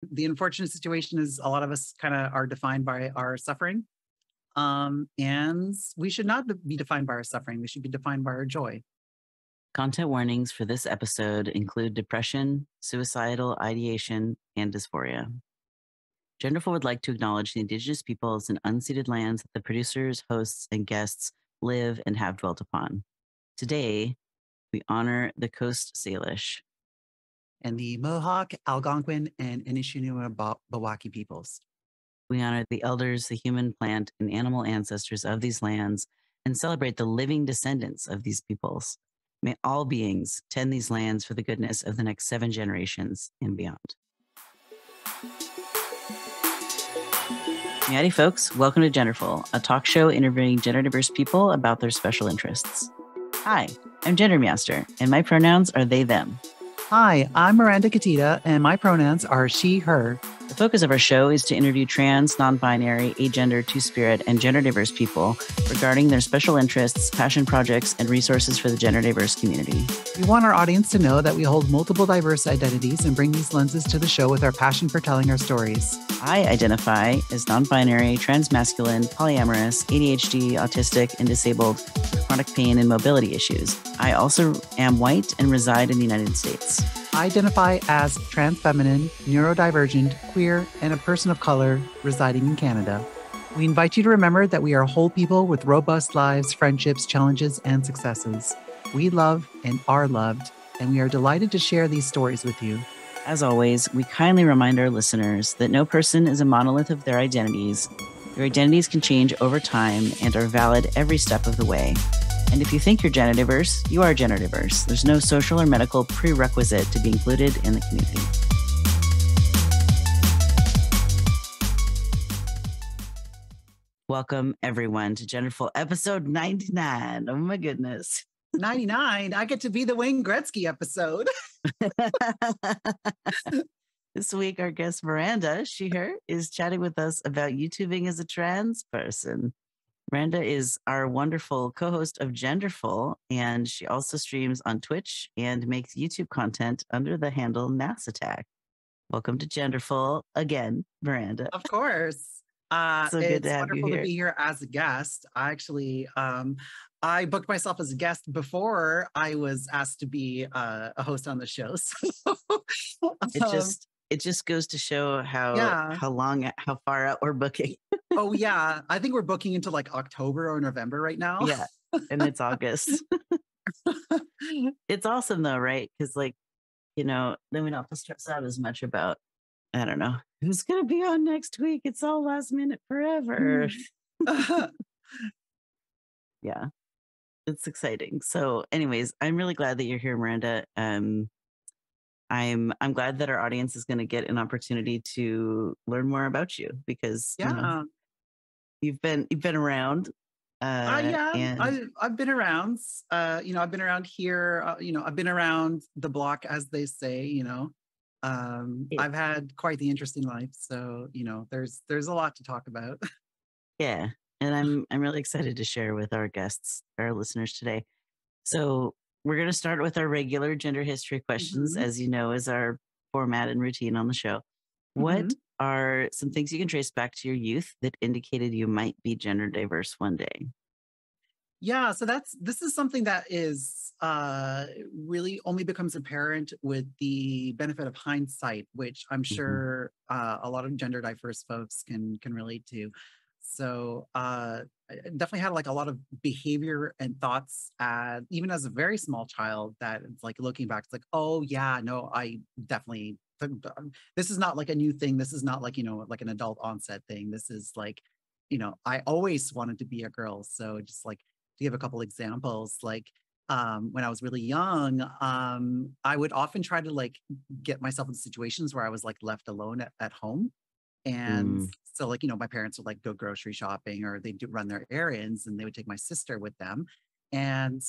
The unfortunate situation is a lot of us kind of are defined by our suffering. And we should not be defined by our suffering. We should be defined by our joy. Content warnings for this episode include depression, suicidal ideation, and dysphoria. Genderful would like to acknowledge the Indigenous peoples and unceded lands that the producers, hosts, and guests live and have dwelt upon. Today, we honor the Coast Salish and the Mohawk, Algonquin, and Anishinabewaki peoples. We honor the elders, the human, plant, and animal ancestors of these lands and celebrate the living descendants of these peoples. May all beings tend these lands for the goodness of the next 7 generations and beyond. Howdy, folks. Welcome to Genderful, a talk show interviewing gender-diverse people about their special interests. Hi, I'm GenderMeowster, and my pronouns are they, them. Hi, I'm Miranda Katita, and my pronouns are she, her. The focus of our show is to interview trans, non-binary, agender, two-spirit, and gender-diverse people regarding their special interests, passion projects, and resources for the gender-diverse community. We want our audience to know that we hold multiple diverse identities and bring these lenses to the show with our passion for telling our stories. I identify as non-binary, trans-masculine, polyamorous, ADHD, autistic, and disabled with chronic pain and mobility issues. I also am white and reside in the United States. I identify as trans-feminine, neurodivergent, queer, and a person of color residing in Canada. We invite you to remember that we are whole people with robust lives, friendships, challenges, and successes. We love and are loved, and we are delighted to share these stories with you. As always, we kindly remind our listeners that no person is a monolith of their identities. Your identities can change over time and are valid every step of the way. And if you think you're gender diverse, you are gender diverse. There's no social or medical prerequisite to be included in the community. Welcome, everyone, to Genderful episode 99. Oh, my goodness. 99? I get to be the Wayne Gretzky episode. This week, our guest Miranda, she, her, is chatting with us about YouTubing as a trans person. Miranda is our wonderful co-host of Genderful, and she also streams on Twitch and makes YouTube content under the handle NassAttack. Welcome to Genderful again, Miranda. Of course. So good to have wonderful you here. To be here as a guest. I actually, I booked myself as a guest before I was asked to be a host on the show. So, it just goes to show how far out we're booking. Oh yeah, I think we're booking into like October or November right now. Yeah, and it's August. It's awesome though, right? Because then we don't have to stress out as much about, I don't know, who's going to be on next week. It's all last minute forever. Yeah, it's exciting. So anyways, I'm really glad that you're here, Miranda. I'm glad that our audience is going to get an opportunity to learn more about you because you've been around. I've been around. I've been around here. I've been around the block, as they say. I've had quite the interesting life. So there's a lot to talk about. Yeah, and I'm really excited to share with our guests, our listeners today. So we're going to start with our regular gender history questions, as you know, is our format and routine on the show. What are some things you can trace back to your youth that indicated you might be gender diverse one day? Yeah, so this is something that is really only becomes apparent with the benefit of hindsight, which I'm sure a lot of gender diverse folks can relate to. So I definitely had like a lot of behavior and thoughts, even as a very small child, that it's like looking back, it's like, oh yeah, no, I definitely, this is not like a new thing. This is not like, like an adult onset thing. This is like, I always wanted to be a girl. So just like to give a couple examples, like when I was really young, I would often try to like get myself in situations where I was like left alone at home. And so like, my parents would like go grocery shopping or they'd run their errands and they would take my sister with them. And,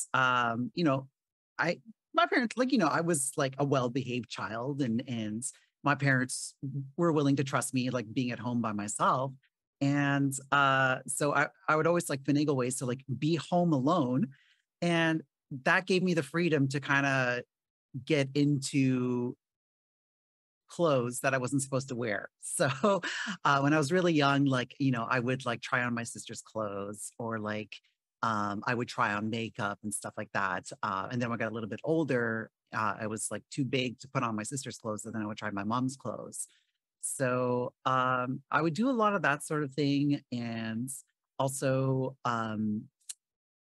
my parents, like, I was like a well-behaved child and my parents were willing to trust me, like being at home by myself. And so I would always like finagle ways to like be home alone. And that gave me the freedom to kind of get into clothes that I wasn't supposed to wear. So when I was really young, like, you know, I would like try on my sister's clothes, or like I would try on makeup and stuff like that. And then when I got a little bit older, I was like too big to put on my sister's clothes, and then I would try my mom's clothes. So I would do a lot of that sort of thing. And also,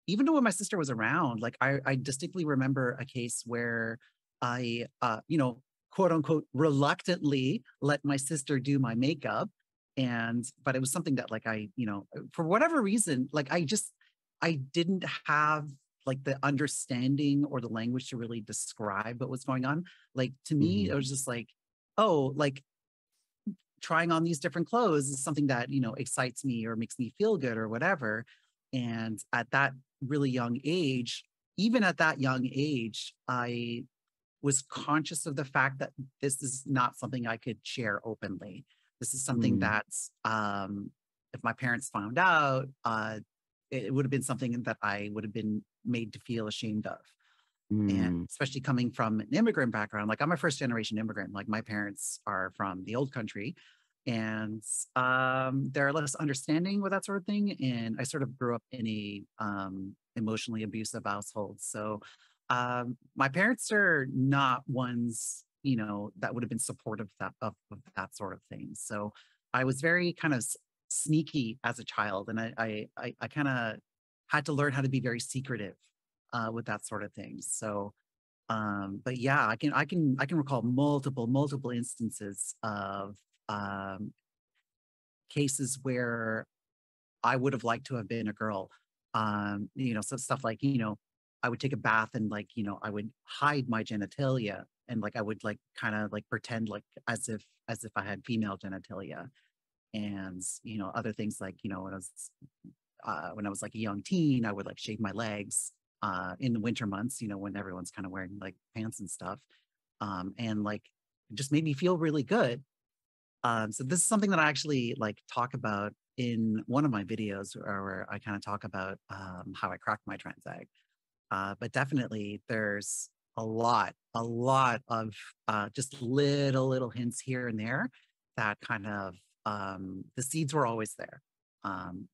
even though when my sister was around, like I distinctly remember a case where I, you know, quote unquote, reluctantly let my sister do my makeup. But it was something that like you know, for whatever reason, like I didn't have like the understanding or the language to really describe what was going on. Like to me, it was just like, oh, like trying on these different clothes is something that, you know, excites me or makes me feel good or whatever. And at that really young age, even at that young age, I was conscious of the fact that this is not something I could share openly. This is something that's, if my parents found out, it would have been something that I would have been made to feel ashamed of. And especially coming from an immigrant background, like I'm a first generation immigrant, like my parents are from the old country, and they're less understanding with that sort of thing. And I sort of grew up in a emotionally abusive household. So my parents are not ones, you know, that would have been supportive of that sort of thing. So I was very kind of sneaky as a child, and I kind of had to learn how to be very secretive with that sort of thing. So, but yeah, I can recall multiple instances of cases where I would have liked to have been a girl. You know, so stuff like, you know, I would take a bath and like, you know, I would hide my genitalia, and like I would like kind of like pretend like as if I had female genitalia. And you know, other things like, you know, when I was like a young teen, I would like shave my legs in the winter months, you know, when everyone's kind of wearing like pants and stuff. And like it just made me feel really good. So this is something that I actually like talk about in one of my videos, where I kind of talk about how I cracked my trans egg. But definitely there's a lot of just little hints here and there that kind of the seeds were always there.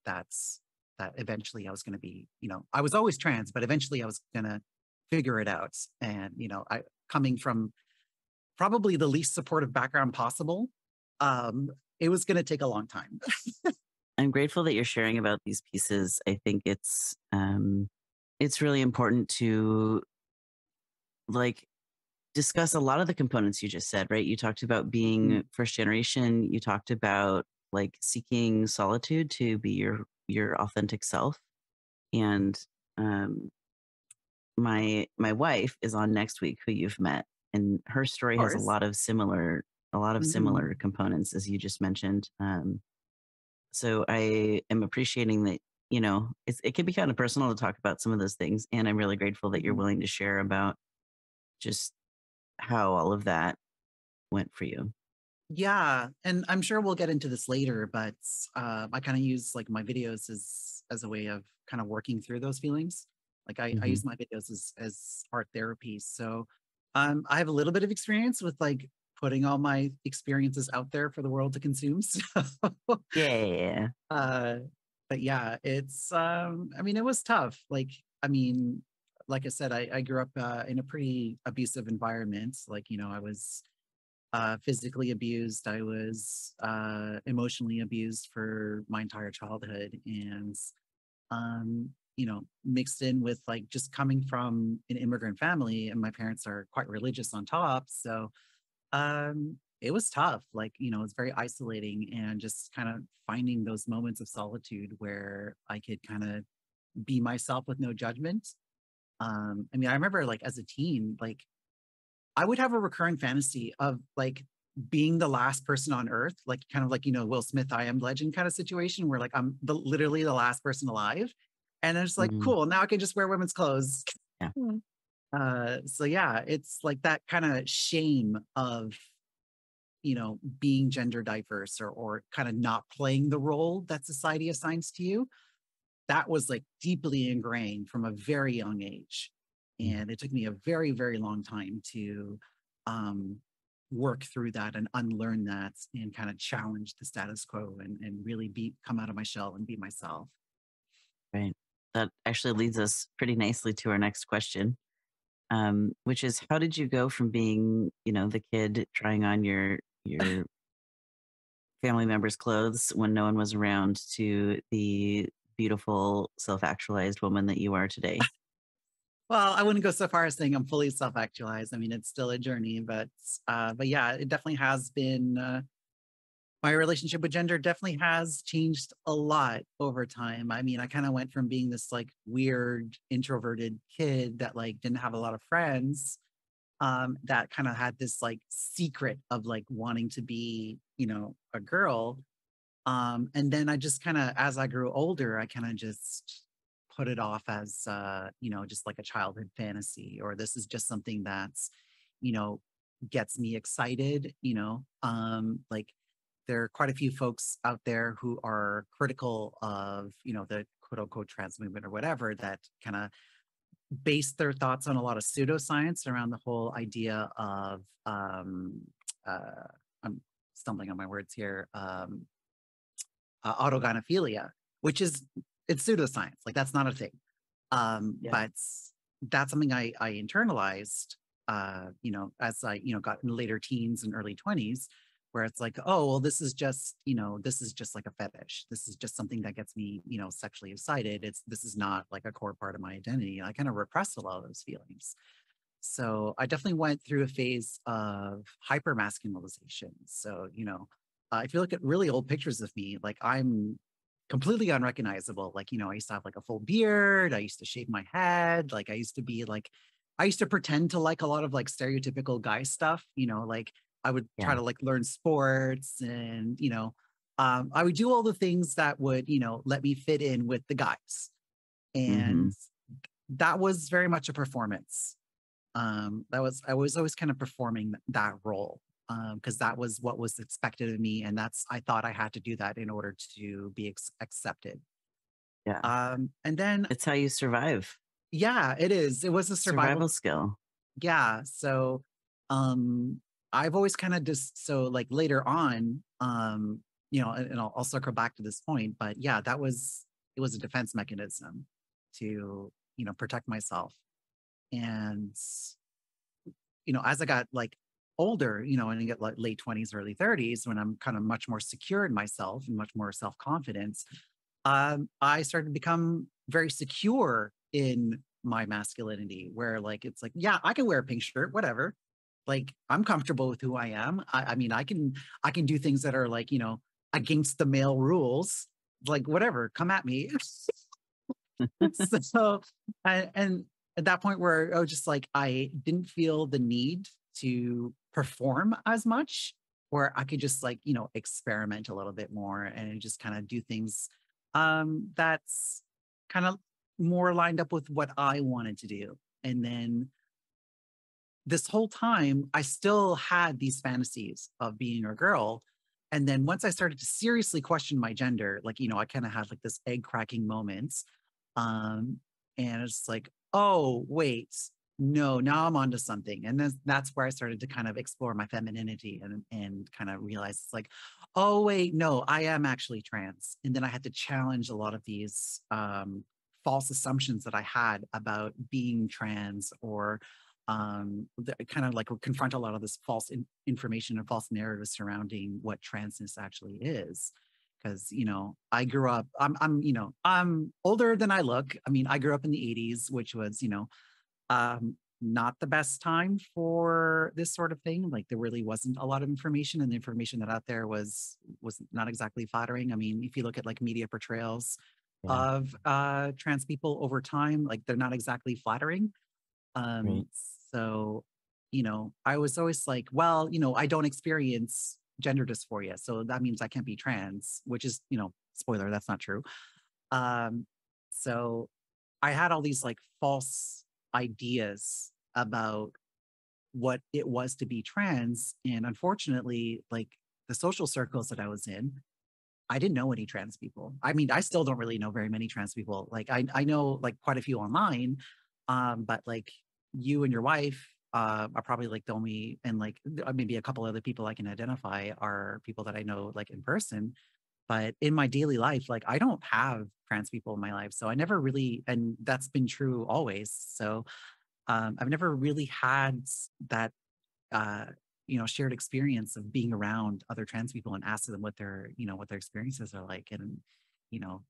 That's that eventually I was going to be, you know, I was always trans, but eventually I was going to figure it out. And, you know, I coming from probably the least supportive background possible, it was going to take a long time. I'm grateful that you're sharing about these pieces. I think it's really important to like discuss a lot of the components you just said, right? You talked about being first generation. You talked about like seeking solitude to be your authentic self. And my wife is on next week, who you've met, and her story Of has course. a lot of similar components as you just mentioned. So I am appreciating that, you know, it can be kind of personal to talk about some of those things, and I'm really grateful that you're willing to share about just how all of that went for you. Yeah, and I'm sure we'll get into this later, but I kind of use like my videos as a way of kind of working through those feelings. Like I Hmm. use my videos as art therapy. So I have a little bit of experience with like putting all my experiences out there for the world to consume. So Yeah. uh but yeah, it's I mean it was tough. Like I mean, like I said, I grew up in a pretty abusive environment. Like, you know, I was physically abused. I was emotionally abused for my entire childhood, and you know, mixed in with like just coming from an immigrant family, and my parents are quite religious on top. So it was tough. Like, you know, it's very isolating, and just kind of finding those moments of solitude where I could kind of be myself with no judgment. I mean, I remember like as a teen, like I would have a recurrent fantasy of like being the last person on earth, like kind of like, you know, Will Smith, I Am Legend kind of situation where like I'm literally the last person alive. And it's like, Hmm. cool, now I can just wear women's clothes. Yeah. So yeah, it's like that kind of shame of, you know, being gender diverse, or kind of not playing the role that society assigns to you. That was like deeply ingrained from a very young age. And it took me a very long time to um work through that and unlearn that and kind of challenge the status quo and really come out of my shell and be myself. Right. That actually leads us pretty nicely to our next question, which is, how did you go from being, the kid trying on your family members' clothes when no one was around to the beautiful self-actualized woman that you are today? Well, I wouldn't go so far as saying I'm fully self-actualized. I mean, it's still a journey, but yeah, it definitely has been. My relationship with gender definitely has changed a lot over time. I mean, I kind of went from being this like weird introverted kid that like didn't have a lot of friends, that kind of had this like secret of like wanting to be, a girl. And then I just kind of, as I grew older, I kind of just put it off as, just like a childhood fantasy, or this is just something that's, you know, gets me excited, like there are quite a few folks out there who are critical of, the quote unquote trans movement or whatever, that kind of base their thoughts on a lot of pseudoscience around the whole idea of, uh, I'm stumbling on my words here, autogynephilia, which is it's pseudoscience. Like that's not a thing. Yeah. But that's something I internalized, as I, got in later teens and early 20s, where it's like, oh, well, this is just like a fetish. This is just something that gets me, sexually excited. This is not like a core part of my identity. I kind of repressed a lot of those feelings. So I definitely went through a phase of hypermasculinization. So, if you look at really old pictures of me, like I'm completely unrecognizable. Like, I used to have like a full beard. I used to shave my head. Like I used to pretend to like a lot of like stereotypical guy stuff, like I would try Yeah. to like learn sports and, I would do all the things that would, let me fit in with the guys. Mm-hmm. And that was very much a performance. I was always kind of performing that role, because that was what was expected of me, and I thought I had to do that in order to be accepted. Yeah. And then It's how you survive. yeah, it was a survival. Survival skill. Yeah, so um, I've always kind of just so like later on, and I'll circle back to this point, but yeah, it was a defense mechanism to protect myself. And as I got like older, and I get like late 20s, early 30s, when I'm kind of much more secure in myself and much more self-confidence, I started to become very secure in my masculinity, where like it's like, yeah, I can wear a pink shirt, whatever. Like I'm comfortable with who I am. I mean, I can do things that are like, against the male rules. Like whatever, come at me. So and at that point where I was just like I didn't feel the need to perform as much, where I could just like experiment a little bit more and just kind of do things that's kind of more lined up with what I wanted to do. And then this whole time I still had these fantasies of being a girl. And then once I started to seriously question my gender, like I kind of had like this egg cracking moments, um, and it's like, oh, wait, no, now I'm onto something. And then that's where I started to kind of explore my femininity and kind of realize it's like, oh, wait, no, I am actually trans. And then I had to challenge a lot of these false assumptions that I had about being trans, or kind of like confront a lot of this false information and false narratives surrounding what transness actually is. Because I grew up. I'm older than I look. I mean, I grew up in the '80s, which was not the best time for this sort of thing. Like there really wasn't a lot of information, and the information that out there was not exactly flattering. I mean, if you look at like media portrayals Yeah. of trans people over time, like they're not exactly flattering. Right. So, I was always like, well, I don't experience gender dysphoria, so that means I can't be trans, which is, spoiler, that's not true. Um, so I had all these like false ideas about what it was to be trans. And unfortunately, like the social circles that I was in, I didn't know any trans people. I mean, I still don't really know very many trans people. Like I know like quite a few online, but like you and your wife, are probably like the only, and like maybe a couple other people I can identify are people that I know like in person. But in my daily life, like I don't have trans people in my life. So I never really, and that's been true always. So I've never really had that, uh, shared experience of being around other trans people and asking them what their, what their experiences are like. And, you know,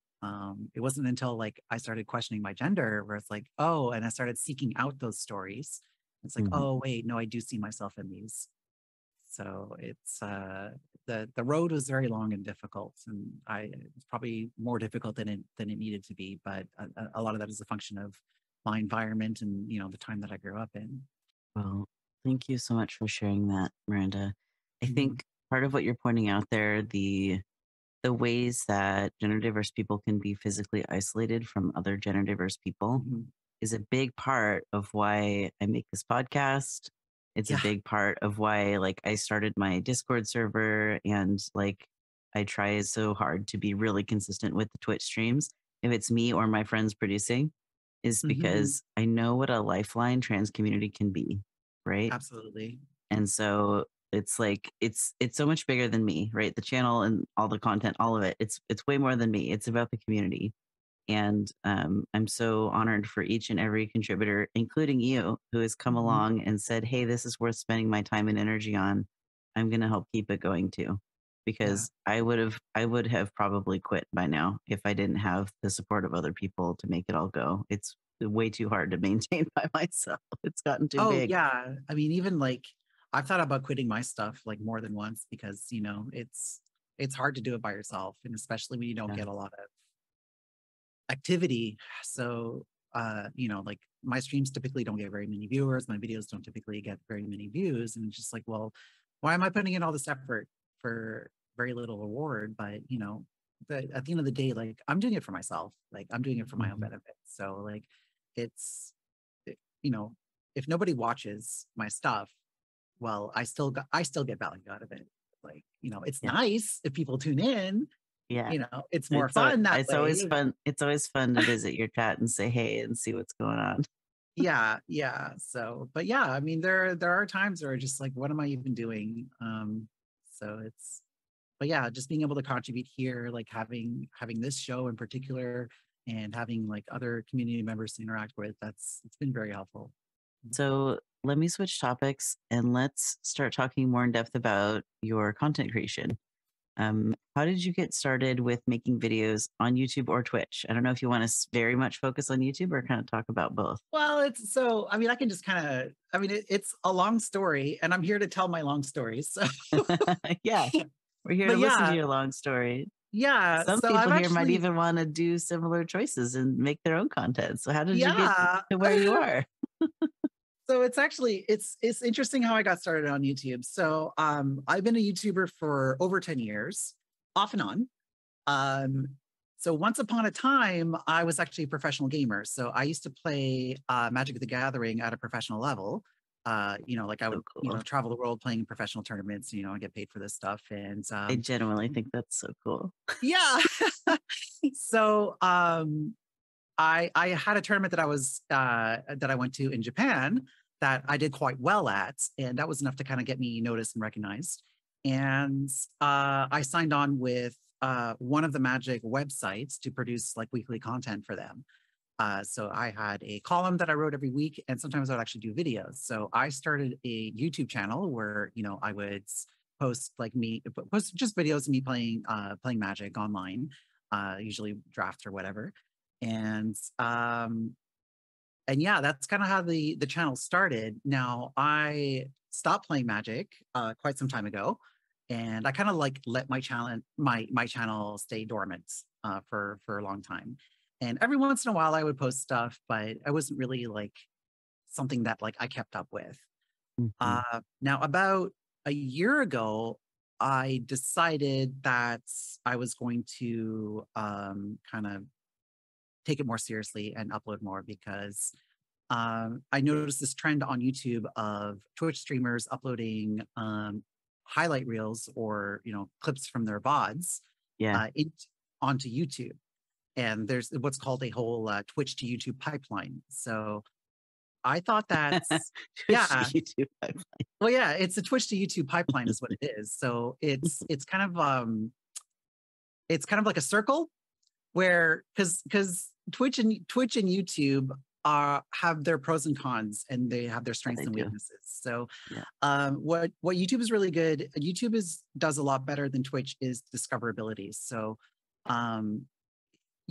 it wasn't until like I started questioning my gender where it's like, oh, and I started seeking out those stories. It's like, Mhm. oh, wait, no, I do see myself in these. So it's the road was very long and difficult, and it's probably more difficult than it needed to be. But a lot of that is a function of my environment and the time that I grew up in. Well, thank you so much for sharing that, Miranda. I Mhm, think part of what you're pointing out there, the ways that gender diverse people can be physically isolated from other gender diverse people mhm. is a big part of why I make this podcast. It's a Yeah. big part of why like I started my Discord server and like I try so hard to be really consistent with the Twitch streams if it's me or my friends producing is Mhm. because I know what a lifeline trans community can be, right? Absolutely. And so it's like it's so much bigger than me, right? The channel and all the content, all of it. It's way more than me. It's about the community. And I'm so honored for each and every contributor, including you, who has come Mhm. along and said, "Hey, this is worth spending my time and energy on. I'm going to help keep it going too." Yeah. Because I would have probably quit by now if I didn't have the support of other people to make it all go. It's way too hard to maintain by myself. It's gotten too Oh, big. yeah. I mean, even like I've thought about quitting my stuff like more than once because, it's hard to do it by yourself, and especially when you don't Yeah. get a lot of activity. So, like my streams typically don't get very many viewers. My videos don't typically get very many views. And it's just like, well, why am I putting in all this effort for very little reward? But, at the end of the day, like I'm doing it for myself. Like I'm doing it for my own Mhm. benefit. So like it's, you know, if nobody watches my stuff, well, I still get value out of it. Like, it's Yeah. nice if people tune in, Yeah. it's more fun that It's always way. fun. It's always fun to visit your chat and say hey and see what's going on. Yeah, yeah. So, but yeah, I mean, there are times where just like, what am I even doing? So it's, but yeah, just being able to contribute here, like having this show in particular, and having like other community members to interact with, it's been very helpful. So let me switch topics and let's start talking more in depth about your content creation. How did you get started with making videos on YouTube or Twitch? I don't know if you want to very much focus on YouTube or kind of talk about both. Well, it's so, I mean, I can just kind of, I mean, it's a long story, and I'm here to tell my long stories. So, Yeah, we're here to but listen to yeah, your long story. yeah. Some So I've people here might actually, even want to do similar choices and make their own content. So how did you get yeah. to where you are? So it's actually it's interesting how I got started on YouTube. So I've been a YouTuber for over 10 years, off and on. Um so once upon a time, I was actually a professional gamer. So I used to play Magic the Gathering at a professional level. Like I So would, cool. travel the world playing professional tournaments, and get paid for this stuff. And I genuinely think that's so cool. yeah. So I had a tournament that I went to in Japan that I did quite well at, and that was enough to kind of get me noticed and recognized. And I signed on with one of the Magic websites to produce like weekly content for them. So I had a column that I wrote every week, and sometimes I would actually do videos. So I started a YouTube channel where I would post just videos of me playing Magic online, usually draft or whatever. And and yeah, that's kind of how the channel started. Now I stopped playing Magic quite some time ago, and I kind of like let my channel stay dormant for a long time. And every once in a while, I would post stuff, but I wasn't really like something that like I kept up with. Mhm. Now, about a year ago, I decided that I was going to kind of take it more seriously and upload more because I noticed this trend on YouTube of Twitch streamers uploading highlight reels or clips from their VODs Yeah. onto YouTube, and there's what's called a whole Twitch to YouTube pipeline. So I thought that's, Twitch yeah. YouTube pipeline. Well, yeah, it's a Twitch to YouTube pipeline is what it is. So it's kind of like a circle where because Twitch and YouTube have their pros and cons, and they have their strengths and weaknesses. So Yeah. what YouTube is really good, does a lot better than Twitch is discoverability. So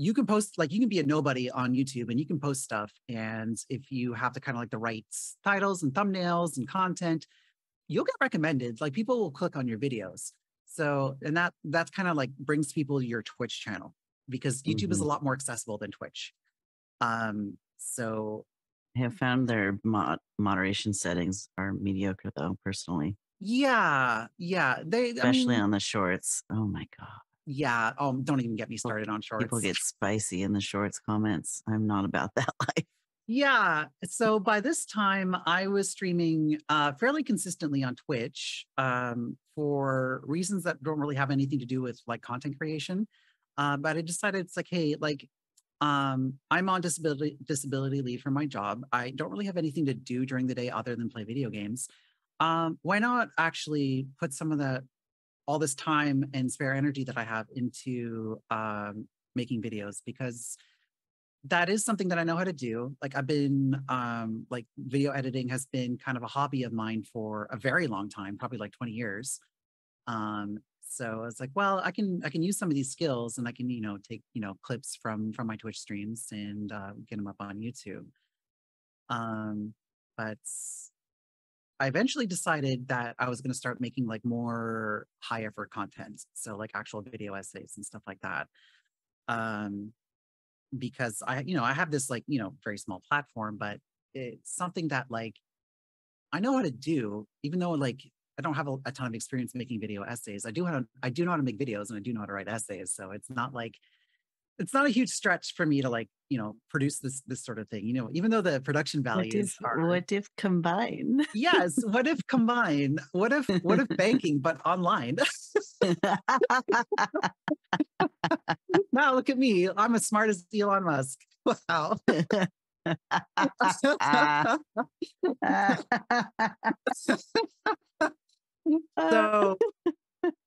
you can post, like, you can be a nobody on YouTube and you can post stuff, and if you have the kind of like the right titles and thumbnails and content, you'll get recommended. Like, people will click on your videos. So, and that's kind of like brings people to your Twitch channel, because YouTube is a lot more accessible than Twitch. So I have found their moderation settings are mediocre, though, personally. yeah, Especially on the shorts. Oh my God. Yeah. Oh, don't even get me started on shorts. People get spicy in the shorts comments. I'm not about that life. Yeah. So by this time, I was streaming fairly consistently on Twitch for reasons that don't really have anything to do with like content creation. But I decided, it's like, hey, like, I'm on disability leave from my job. I don't really have anything to do during the day other than play video games. Why not actually put some of all this time and spare energy that I have into making videos, because that is something that I know how to do. Like, I've been like, video editing has been kind of a hobby of mine for a very long time, probably like 20 years. So I was like, well, I can use some of these skills, and I can, take, clips from my Twitch streams and get them up on YouTube. But I eventually decided that I was going to start making like more high effort content. So like actual video essays and stuff like that. Because I have this like, very small platform, but it's something that like I know how to do, even though like I don't have a ton of experience making video essays. I do know how to make videos, and I do know how to write essays. So it's not a huge stretch for me to like, produce this sort of thing, even though the production values what if combine? Yes. What if combine? What if banking, but online? Now look at me. I'm as smart as Elon Musk. Wow. So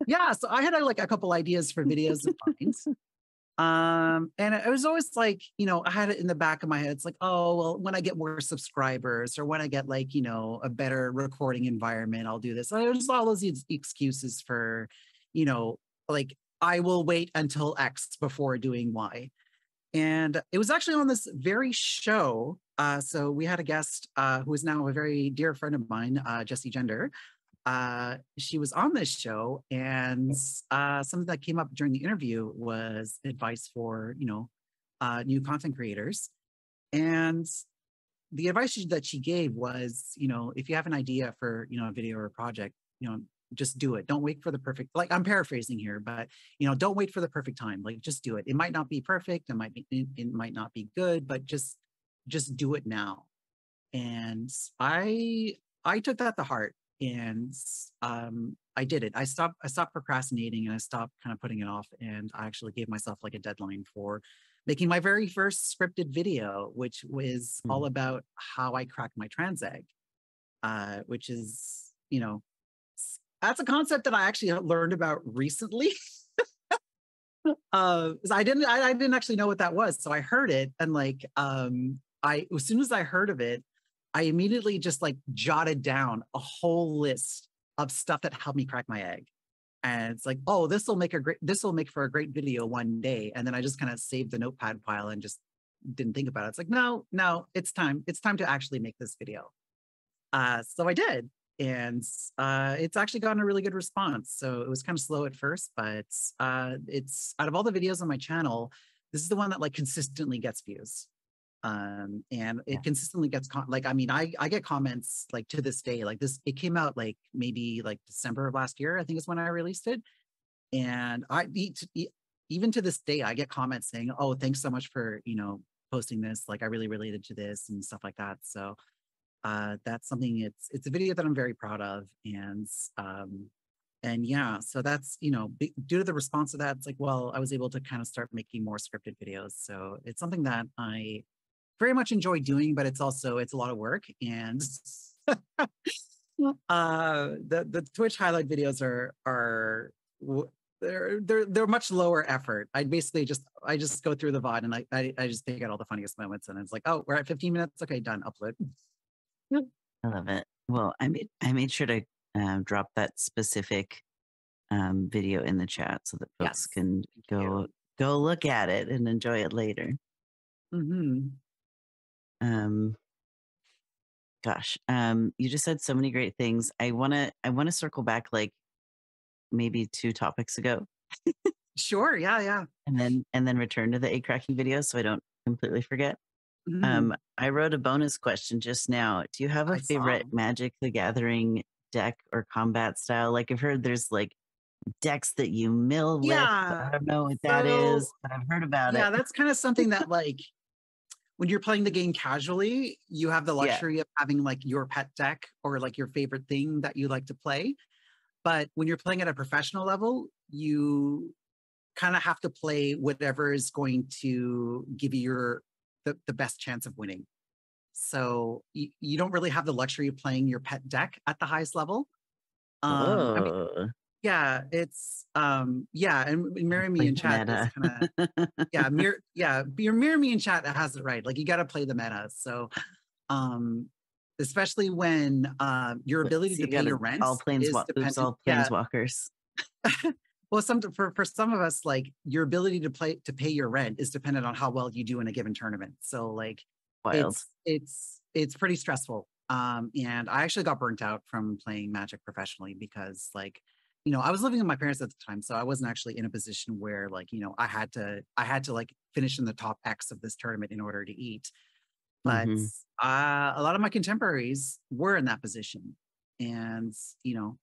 yeah, so I had like a couple ideas for videos in mind. And it was always like, I had it in the back of my head. It's like, oh, well, when I get more subscribers, or when I get like, a better recording environment, I'll do this. So there's all those excuses for, like, I will wait until X before doing Y. And it was actually on this very show. So we had a guest who is now a very dear friend of mine, Jessie Gender. She was on this show, and something that came up during the interview was advice for new content creators. And the advice that she gave was, if you have an idea for a video or a project, just do it. Don't wait for the perfect, like, I'm paraphrasing here, but don't wait for the perfect time. Like, just do it. It might not be perfect, it might not be good, but just do it now. And I took that to heart, and I did it. I stopped procrastinating, and I stopped kind of putting it off, and I actually gave myself like a deadline for making my very first scripted video, which was all about how I cracked my trans egg, which is, that's a concept that I actually learned about recently. I didn't actually know what that was. So I heard it, and like, as soon as I heard of it, I immediately just like jotted down a whole list of stuff that helped me crack my egg. And it's like, oh, this will make for a great video one day. And then I just kind of saved the notepad file and just didn't think about it. It's like, no, it's time to actually make this video. So I did. And it's actually gotten a really good response. So it was kind of slow at first, but it's, out of all the videos on my channel, this is the one that like consistently gets views. And it consistently gets I get comments like to this day. Like, it came out like maybe like December of last year, I think is when I released it. And even to this day, I get comments saying, oh, thanks so much for posting this, like I really related to this and stuff like that. So that's something, it's a video that I'm very proud of. And yeah, so that's, due to the response to that, it's like, well, I was able to kind of start making more scripted videos. So it's something that I very much enjoy doing, but it's a lot of work. And the Twitch highlight videos they're much lower effort. I just go through the VOD and I just pick out all the funniest moments, and it's like, oh, we're at 15 minutes. Okay, done. Upload. I love it. Well, I made sure to drop that specific video in the chat so that folks can go look at it and enjoy it later. Gosh, you just said so many great things. I wanna circle back like maybe 2 topics ago. Sure. Yeah. And then return to the egg cracking video so I don't completely forget. I wrote a bonus question just now. Do you have a favorite Magic the Gathering deck or combat style? Like, I've heard there's like decks that you mill with. I don't know what that is, but I've heard about it. Yeah, that's kind of something that like when you're playing the game casually, you have the luxury of having like your pet deck or like your favorite thing that you like to play. But when you're playing at a professional level, you kind of have to play whatever is going to give you the best chance of winning. So you don't really have the luxury of playing your pet deck at the highest level. I mean, yeah, it's and Marry Me in chat is kind of your Marry Me in chat has it right. Like you got to play the meta. So especially when your ability to pay your rent all planeswalkers. Well, for some of us, like your ability to pay your rent is dependent on how well you do in a given tournament. So like it's pretty stressful. And I actually got burnt out from playing Magic professionally because like, you know, I was living with my parents at the time, so I wasn't actually in a position where like, you know, I had to like finish in the top X of this tournament in order to eat. But a lot of my contemporaries were in that position, and you know,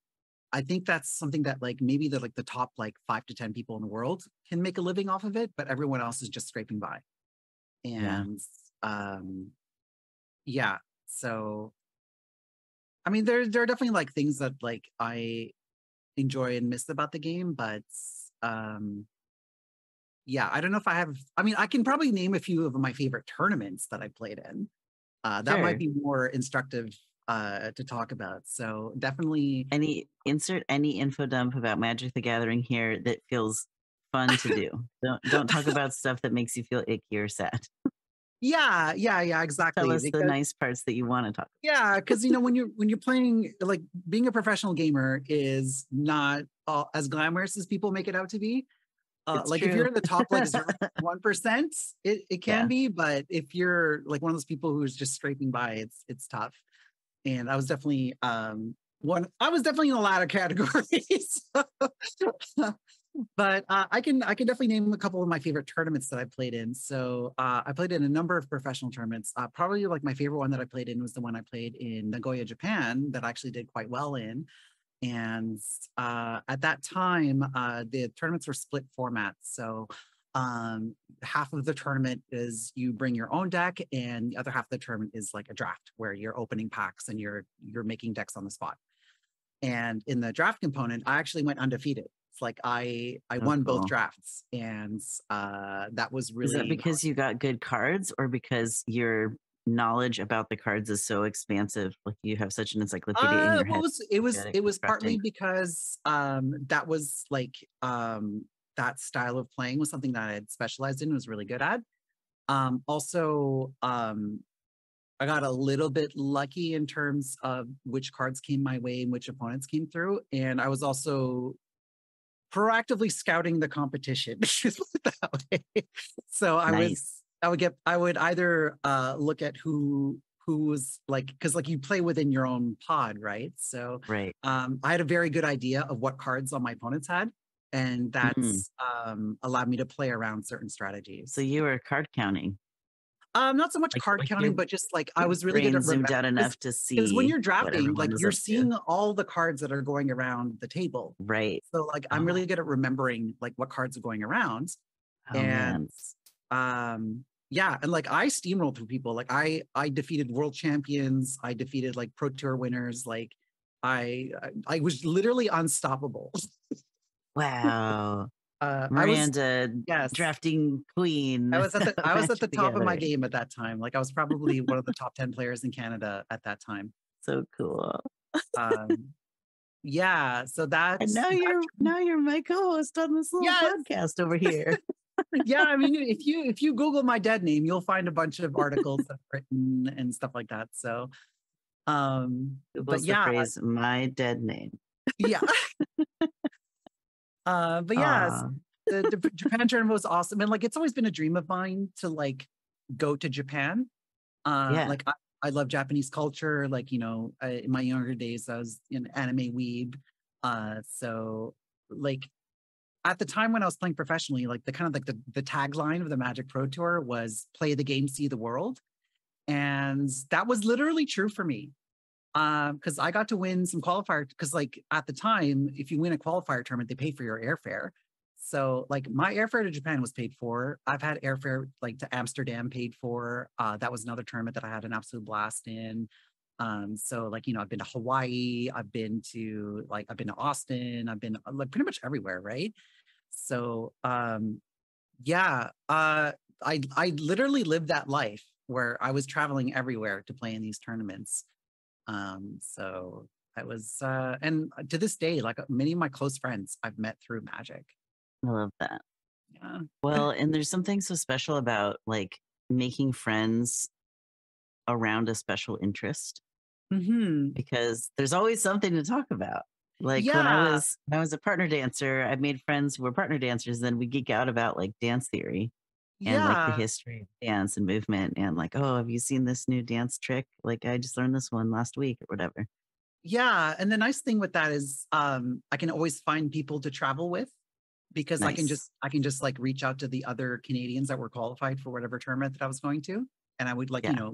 I think that's something that like maybe the top like 5 to 10 people in the world can make a living off of it, but everyone else is just scraping by. And so I mean there are definitely like things that like I enjoy and miss about the game, but I don't know if I can probably name a few of my favorite tournaments that I played in. That might be more instructive to talk about. So definitely insert any info dump about Magic the Gathering here that feels fun to do. Don't talk about stuff that makes you feel icky or sad. Yeah, exactly. Tell us the nice parts that you want to talk about. Yeah, because you know when you're playing, like being a professional gamer is not as glamorous as people make it out to be. Like if you're in the top like 1%, it can be, but if you're like one of those people who's just scraping by, it's tough. And I was definitely in the latter categories. But I can definitely name a couple of my favorite tournaments that I played in. So I played in a number of professional tournaments. Probably like my favorite one that I played in was the one I played in Nagoya, Japan, that I actually did quite well in. And at that time, the tournaments were split formats. So half of the tournament is you bring your own deck, and the other half of the tournament is like a draft where you're opening packs and you're making decks on the spot. And in the draft component, I actually went undefeated. It's like I won both drafts, and that was really. Is that because you got good cards, or because your knowledge about the cards is so expansive? Like you have such an encyclopedia in your head. It was partly because that was like that style of playing was something that I had specialized in, was really good at. Also, I got a little bit lucky in terms of which cards came my way and which opponents came through. And I was also proactively scouting the competition. That way. So I would either look at who was like, because like you play within your own pod, right? So I had a very good idea of what cards all my opponents had. And that's allowed me to play around certain strategies. So you were card counting. Not so much card counting, but just like I was really good at zoomed out enough to see. Because when you're drafting, like you're seeing all the cards that are going around the table. Right. So like I'm really good at remembering like what cards are going around. And and like I steamrolled through people. Like I defeated world champions. I defeated like pro tour winners. Like I was literally unstoppable. Wow. I was, Miranda, yes, drafting queen. I was at the Magic the top of my Gathering. game at that time. Like I was probably one of the top 10 players in Canada at that time. So cool. Um, yeah, so And that's now you're my co-host on this little yes, podcast over here. yeah. I mean, if you Google my dead name, you'll find a bunch of articles that I've written and stuff like that. So, but Google's the yeah, phrase "my dead name." yeah. But yeah, Ah, the Japan tournament was awesome, and like it's always been a dream of mine to like go to Japan. yeah. Like I love Japanese culture. Like in my younger days, I was an anime weeb. So like at the time when I was playing professionally, like the kind of like the tagline of the Magic Pro Tour was "Play the game, see the world," and that was literally true for me. Because I got to win some qualifier. Because like at the time, if you win a qualifier tournament, they pay for your airfare. So like my airfare to Japan was paid for. I've had airfare like to Amsterdam paid for. That was another tournament that I had an absolute blast in. So like I've been to Hawaii, I've been to Austin, I've been like pretty much everywhere, right? So yeah, I literally lived that life where I was traveling everywhere to play in these tournaments. So I was, and to this day, like many of my close friends I've met through Magic. I love that. Yeah. Well, and there's something so special about like making friends around a special interest Hmm. because there's always something to talk about. Like Yeah. when I was a partner dancer, I made friends who were partner dancers. Then we geek out about like dance theory and like the Yeah. history of dance and movement and like, oh, have you seen this new dance trick? Like I just learned this one last week or whatever. Yeah. And the nice thing with that is, I can always find people to travel with because Nice. I can just like reach out to the other Canadians that were qualified for whatever tournament that I was going to. And I would like, Yeah.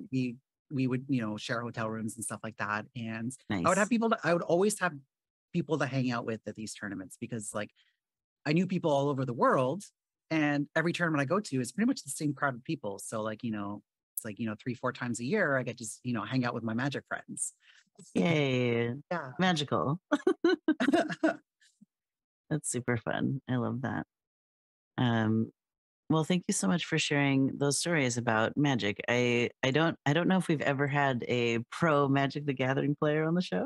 we would, share hotel rooms and stuff like that. And Nice. I would always have people to hang out with at these tournaments because like I knew people all over the world, and every tournament I go to is pretty much the same crowd of people. So like, it's like, 3, 4 times a year, I get to, hang out with my Magic friends. Yay. Yeah. Magical. That's super fun. I love that. Um, well, thank you so much for sharing those stories about magic. I don't know if we've ever had a pro Magic the Gathering player on the show.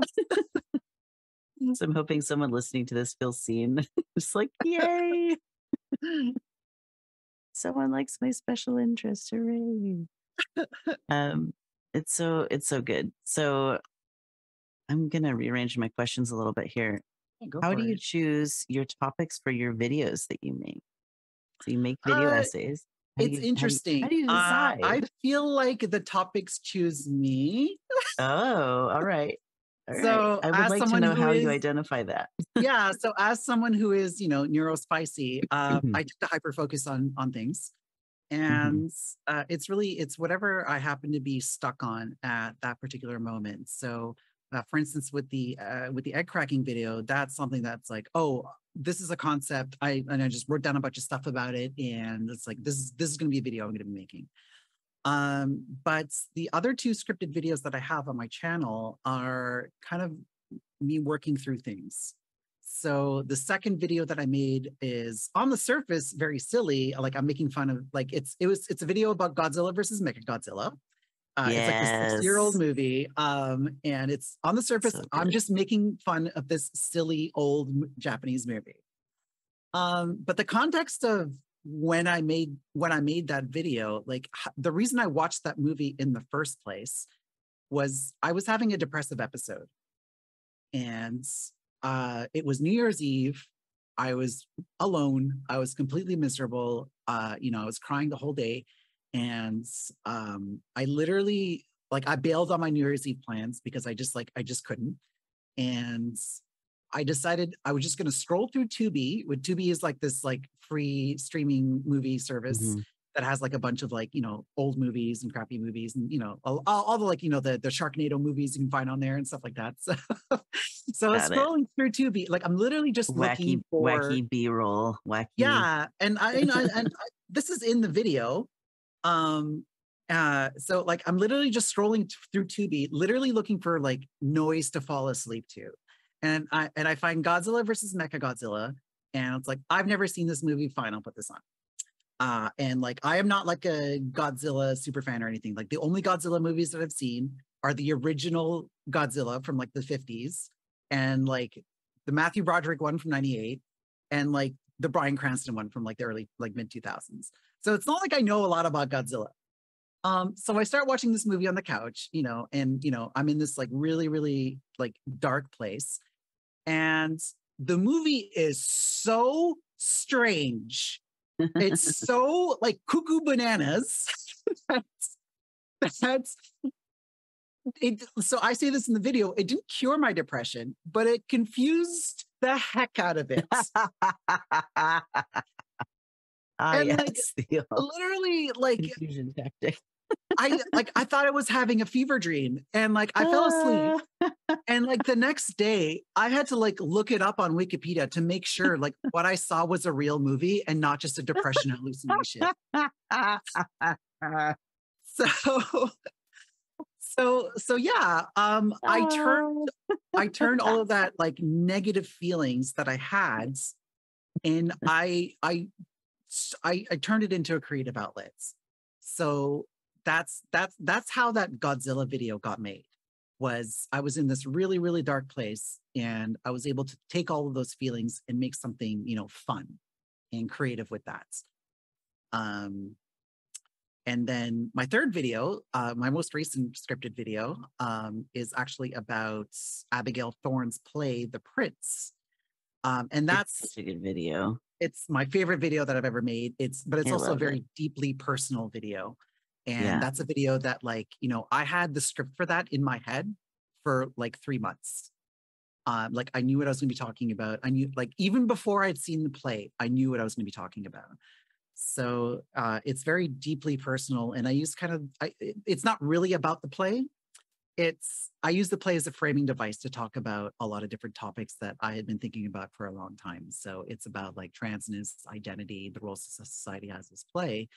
So I'm hoping someone listening to this feels seen. Just like, yay, someone likes my special interest. Hooray. Um, it's so good. So I'm gonna rearrange my questions a little bit here. Go How do for you it. choose your topics for your videos that you make? So you make video Uh, essays. it's How interesting. do you I decide? feel like the topics choose me. Oh, all right. All right. So I would as like to someone know who how you is, identify that. yeah, so as someone who is, neurospicy, I tend to hyper focus on things. Mhm. And it's whatever I happen to be stuck on at that particular moment. So for instance, with the egg cracking video, that's something that's like, oh, this is a concept. I just wrote down a bunch of stuff about it, and it's like this is going to be a video I'm going to be making. But the other two scripted videos that I have on my channel are kind of me working through things. So the second video that I made is on the surface very silly. Like I'm making fun of like it's a video about Godzilla versus Mechagodzilla. It's like this 6-year-old Yes. movie. And it's on the surface, So I'm good. just making fun of this silly old Japanese movie. But the context of when I made that video, like the reason I watched that movie in the first place was I was having a depressive episode, and it was New Year's Eve. I was alone. I was completely miserable. I was crying the whole day, and I literally like I bailed on my New Year's Eve plans because I just couldn't. And I decided I was just going to scroll through Tubi. Tubi is like this like free streaming movie service Mhm. that has like a bunch of like old movies and crappy movies, and all the like the Sharknado movies you can find on there and stuff like that. So so I was Got it. scrolling through Tubi, like I'm literally just looking for, Wacky B-roll. Wacky. yeah, and this is in the video. Um, so like I'm literally just scrolling through Tubi, literally looking for like noise to fall asleep to, and I find Godzilla versus Mechagodzilla, And it's like, I've never seen this movie. Fine, I'll put this on. And like, I am not like a Godzilla super fan or anything. Like the only Godzilla movies that I've seen are the original Godzilla from like the 50s and like the Matthew Broderick one from 98 and like the Bryan Cranston one from like the early, like mid 2000s. So it's not like I know a lot about Godzilla. So I start watching this movie on the couch, you know, and, you know, I'm in this like really, really like dark place. And the movie is so strange. It's so like cuckoo bananas. that's it. So I say this in the video, it didn't cure my depression, but it confused the heck out of it. And yes, like literally like confusion tactic. I thought I was having a fever dream and like I fell asleep. And like the next day, I had to like look it up on Wikipedia to make sure like what I saw was a real movie and not just a depression hallucination. So yeah, I turned all of that like negative feelings that I had, and I turned it into a creative outlet. So that's how that Godzilla video got made. Was I was in this really, really dark place and I was able to take all of those feelings and make something, you know, fun and creative with that. And then my third video, my most recent scripted video, is actually about Abigail Thorne's play, The Prince. And that's such a good video. It's my favorite video that I've ever made. But it's also a very deeply personal video. And that's a video that like, you know, I had the script for that in my head for like 3 months. Like I knew what I was going to be talking about. I knew like even before I'd seen the play, I knew what I was going to be talking about. So it's very deeply personal. And I use it's not really about the play. I use the play as a framing device to talk about a lot of different topics that I had been thinking about for a long time. So it's about like transness, identity, the roles society has as play.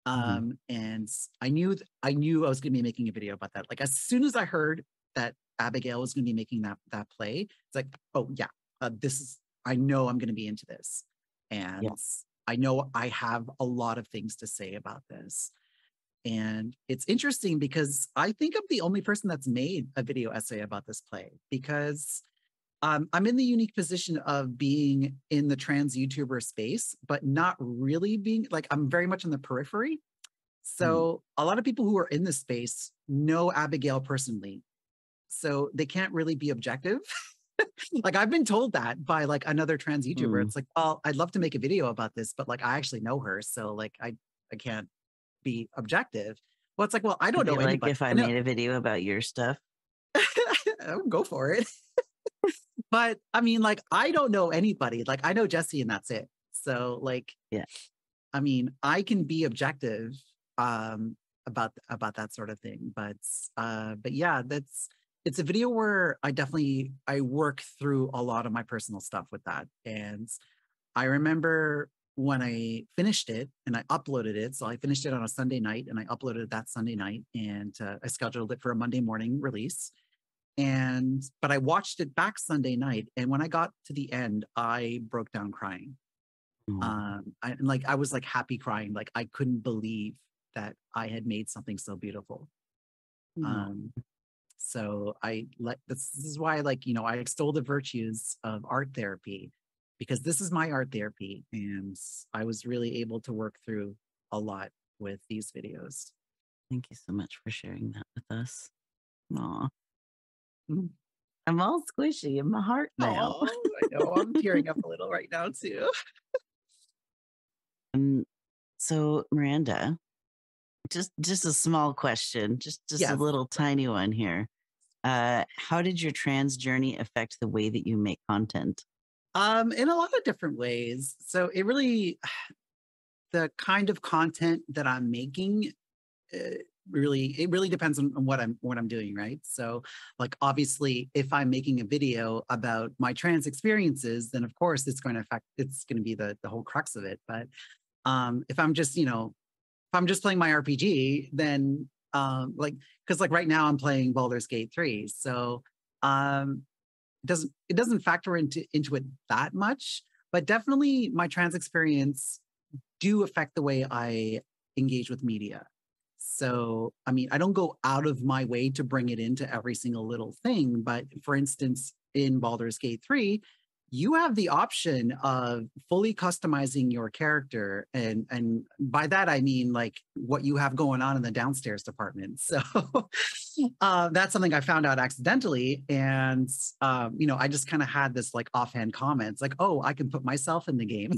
And I knew I was going to be making a video about that. Like as soon as I heard that Abigail was going to be making that play, it's like, oh yeah, I know I'm going to be into this. And I know I have a lot of things to say about this. And it's interesting because I think I'm the only person that's made a video essay about this play because I'm in the unique position of being in the trans YouTuber space, but not really being like, I'm very much on the periphery. So a lot of people who are in this space know Abigail personally. So they can't really be objective. Like I've been told that by like another trans YouTuber. It's like, well, I'd love to make a video about this, but like I actually know her. So like I can't be objective. Well, it's like, well, I don't know anybody. Like if I made a video about your stuff. Go for it. But I mean, like, I don't know anybody. Like, I know Jesse and that's it. So like, I mean, I can be objective about that sort of thing. But yeah, it's a video where I work through a lot of my personal stuff with that. And I remember when I finished it and I uploaded it. So I finished it on a Sunday night and I uploaded it that Sunday night and I scheduled it for a Monday morning release. But I watched it back Sunday night. And when I got to the end, I broke down crying. I was like happy crying. Like I couldn't believe that I had made something so beautiful. So this is why I extol the virtues of art therapy, because this is my art therapy. And I was really able to work through a lot with these videos. Thank you so much for sharing that with us. Aw. I'm all squishy in my heart now. Oh, I know. I'm tearing up a little right now too. So Miranda, just a small question, just a little tiny one here. How did your trans journey affect the way that you make content? In a lot of different ways. So it really, the kind of content that I'm making, it really depends on what I'm doing, right? So like obviously if I'm making a video about my trans experiences, then of course it's going to be the whole crux of it. But if I'm just playing my RPG, then because like right now I'm playing Baldur's Gate 3. So it doesn't factor into it that much. but definitely my trans experience do affect the way I engage with media. So, I mean, I don't go out of my way to bring it into every single little thing, but for instance, in Baldur's Gate 3, you have the option of fully customizing your character. And by that, I mean like what you have going on in the downstairs department. So that's something I found out accidentally. And, I just kind of had this like offhand comments like, oh, I can put myself in the game.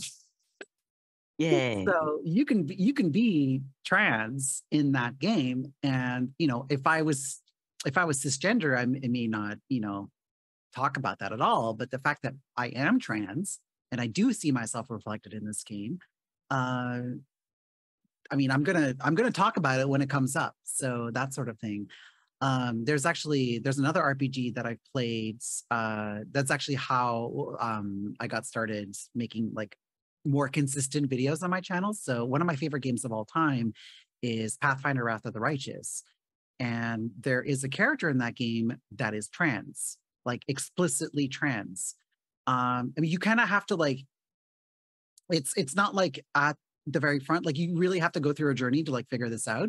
Yay. So you can be trans in that game, and if I was cisgender, I may not talk about that at all. But the fact that I am trans and I do see myself reflected in this game, I mean, I'm gonna talk about it when it comes up. So that sort of thing. There's another RPG that I've played. That's actually how I got started making like more consistent videos on my channel. So one of my favorite games of all time is Pathfinder Wrath of the Righteous. And there is a character in that game that is trans, like explicitly trans. I mean, you kind of have to like, it's not like at the very front, like you really have to go through a journey to like figure this out.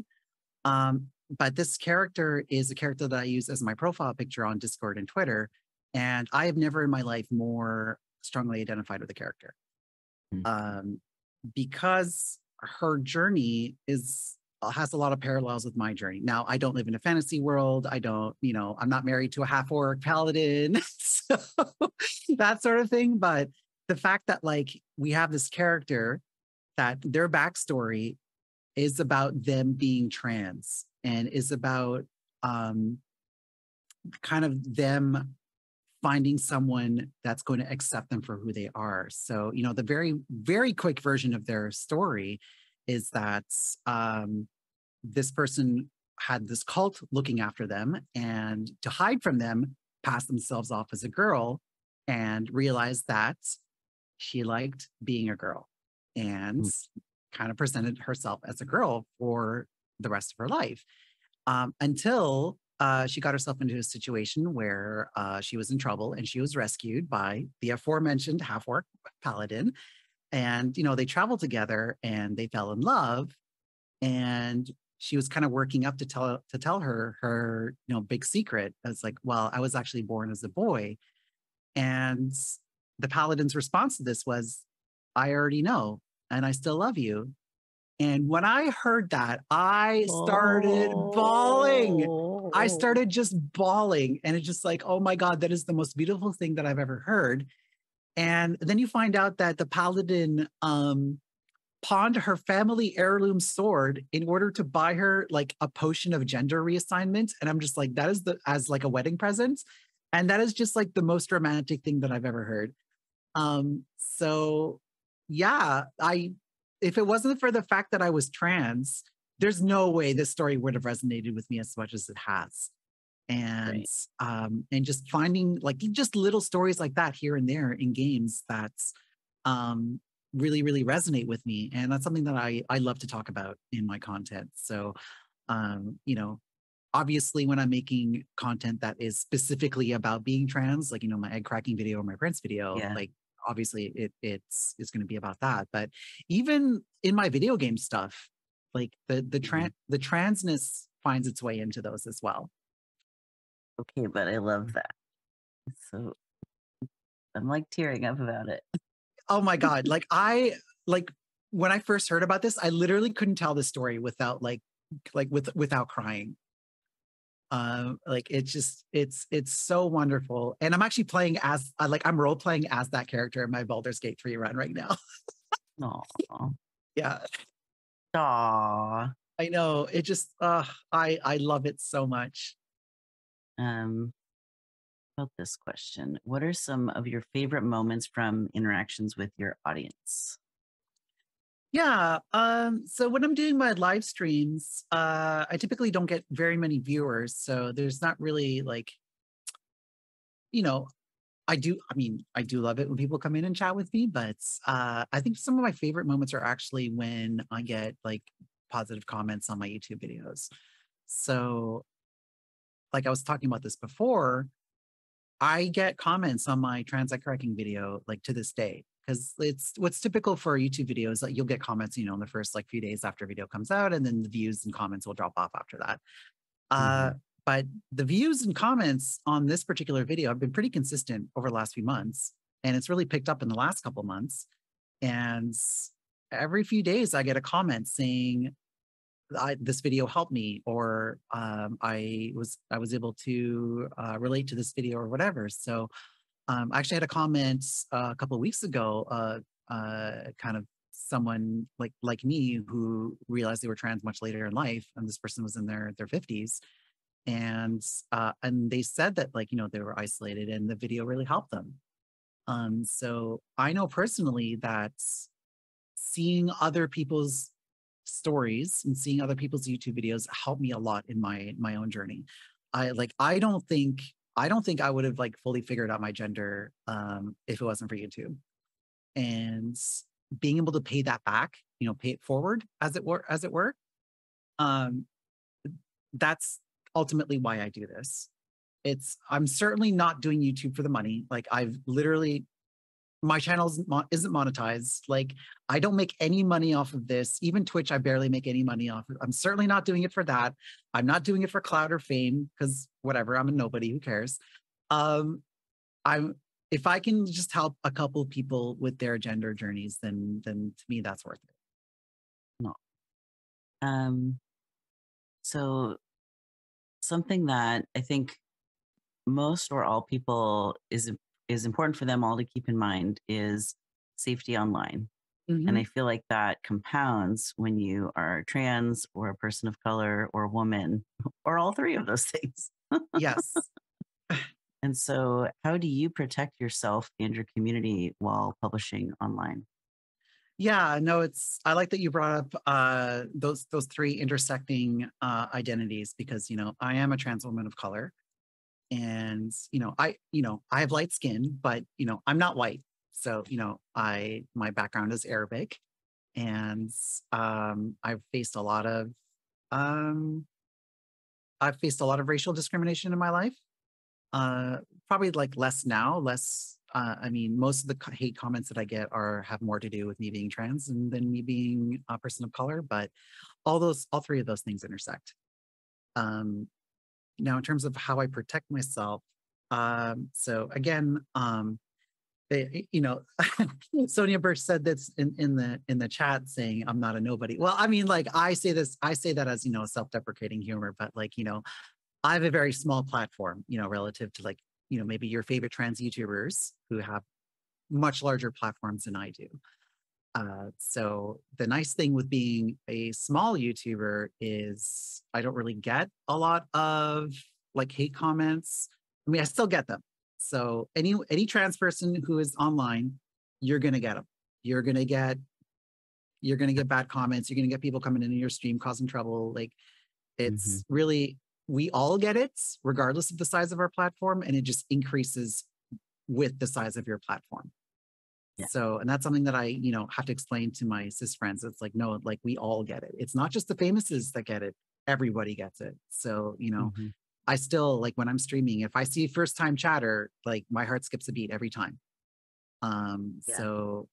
But this character is a character that I use as my profile picture on Discord and Twitter. And I have never in my life more strongly identified with the character. Because her journey has a lot of parallels with my journey. Now, I don't live in a fantasy world. I don't, I'm not married to a half-orc paladin, so that sort of thing. But the fact that like we have this character that their backstory is about them being trans and is about kind of them finding someone that's going to accept them for who they are. So, the very, very quick version of their story is that this person had this cult looking after them, and to hide from them, passed themselves off as a girl and realized that she liked being a girl and kind of presented herself as a girl for the rest of her life until she got herself into a situation where she was in trouble and she was rescued by the aforementioned half-orc paladin. And, they traveled together and they fell in love. And she was kind of working up to tell her big secret. It's like, well, I was actually born as a boy. And the paladin's response to this was, I already know, and I still love you. And when I heard that, I started bawling. I started just bawling. And it's just like, oh my God, that is the most beautiful thing that I've ever heard. And then you find out that the paladin pawned her family heirloom sword in order to buy her like a potion of gender reassignment. And I'm just like, that is as like a wedding present. And that is just like the most romantic thing that I've ever heard. So yeah, if it wasn't for the fact that I was trans, there's no way this story would have resonated with me as much as it has. And and just finding like just little stories like that here and there in games that really, really resonate with me. And that's something that I love to talk about in my content. So, obviously when I'm making content that is specifically about being trans, like, my egg cracking video or my Prince video, like obviously it's going to be about that. But even in my video game stuff, like the transness finds its way into those as well. Okay, but I love that. So I'm like tearing up about it. Oh my God. Like when I first heard about this, I literally couldn't tell the story without without crying. Like it's so wonderful. And I'm actually playing as I'm role playing as that character in my Baldur's Gate 3 run right now. Aww. Yeah. Aww. I know. It just I love it so much. About this question, what are some of your favorite moments from interactions with your audience? Yeah. So when I'm doing my live streams, I typically don't get very many viewers. So there's not really like, I do love it when people come in and chat with me, but I think some of my favorite moments are actually when I get like positive comments on my YouTube videos. So like I was talking about this before, I get comments on my trans cracking video like to this day. because it's what's typical for YouTube videos. Like you'll get comments, in the first like few days after a video comes out, and then the views and comments will drop off after that. But the views and comments on this particular video have been pretty consistent over the last few months, and it's really picked up in the last couple of months. And every few days, I get a comment saying, "This video helped me," or I was able to relate to this video, or whatever. So I actually had a comment a couple of weeks ago, kind of someone like me who realized they were trans much later in life, and this person was in their 50s, and they said that they were isolated, and the video really helped them. So I know personally that seeing other people's stories and seeing other people's YouTube videos helped me a lot in my own journey. I don't think I would have fully figured out my gender if it wasn't for YouTube. And being able to pay that back, pay it forward as it were. That's ultimately why I do this. I'm certainly not doing YouTube for the money. I've literally, my channel isn't monetized. I don't make any money off of this. Even Twitch, I barely make any money off of. I'm certainly not doing it for that. I'm not doing it for clout or fame, because whatever, I'm a nobody, who cares? If I can just help a couple people with their gender journeys, then to me, that's worth it. No. So something that I think most or all people is important for them all to keep in mind is safety online. And I feel like that compounds when you are trans or a person of color or a woman or all three of those things. Yes. And so how do you protect yourself and your community while publishing online? Yeah, no, I like that you brought up those three intersecting identities, because I am a trans woman of color, and I have light skin, but I'm not white. So my background is Arabic, and I've faced a lot of racial discrimination in my life. Probably less now, I mean, most of the hate comments that I get have more to do with me being trans than me being a person of color, but all three of those things intersect. Now, in terms of how I protect myself, so again, Sonia Birch said this in the chat, saying I'm not a nobody. Well, I mean, I say that as self-deprecating humor, but I have a very small platform, relative to maybe your favorite trans YouTubers who have much larger platforms than I do. So the nice thing with being a small YouTuber is I don't really get a lot of hate comments. I mean, I still get them. So any trans person who is online, you're gonna get them. You're gonna get bad comments. You're gonna get people coming into your stream causing trouble. It's really, we all get it regardless of the size of our platform, and it just increases with the size of your platform. Yeah. So, and that's something that I, have to explain to my cis friends. It's no, we all get it. It's not just the famouses that get it. Everybody gets it. So, I still, when I'm streaming, if I see first time chatter, my heart skips a beat every time. So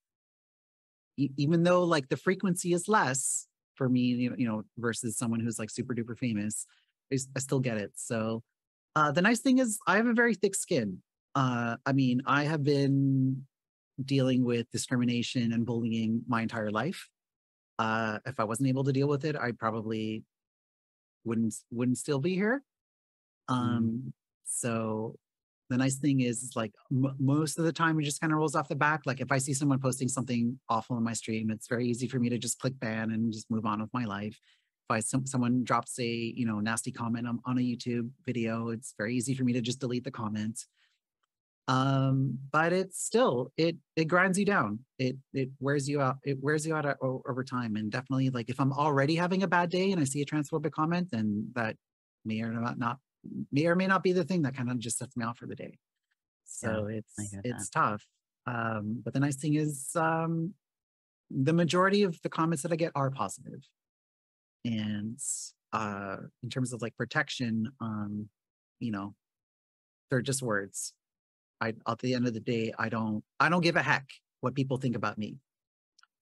even though the frequency is less for me, versus someone who's super duper famous, I still get it. So the nice thing is I have a very thick skin. I mean, I have been dealing with discrimination and bullying my entire life. If I wasn't able to deal with it, I probably wouldn't still be here. So the nice thing is most of the time it just kind of rolls off the back. If I see someone posting something awful in my stream, it's very easy for me to just click ban and just move on with my life. If someone drops a nasty comment on a YouTube video, it's very easy for me to just delete the comment. But it's still, it grinds you down. It wears you out. It wears you out over time. And definitely if I'm already having a bad day and I see a transphobic comment, then that may or may not be the thing that kind of just sets me off for the day. So it's tough. But the nice thing is the majority of the comments that I get are positive. And in terms of protection, they're just words. At the end of the day, I don't give a heck what people think about me.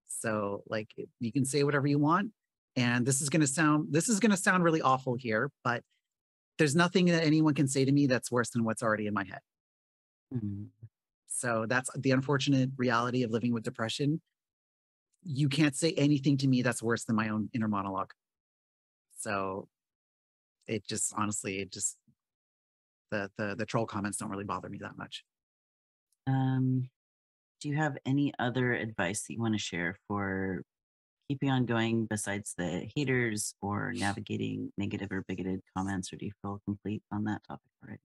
So like you can say whatever you want. And this is going to sound really awful here, but there's nothing that anyone can say to me that's worse than what's already in my head. Mm. So that's the unfortunate reality of living with depression. You can't say anything to me that's worse than my own inner monologue. So it just, honestly, the troll comments don't really bother me that much. Do you have any other advice that you want to share for keeping on going besides the haters or navigating negative or bigoted comments, or do you feel complete on that topic already?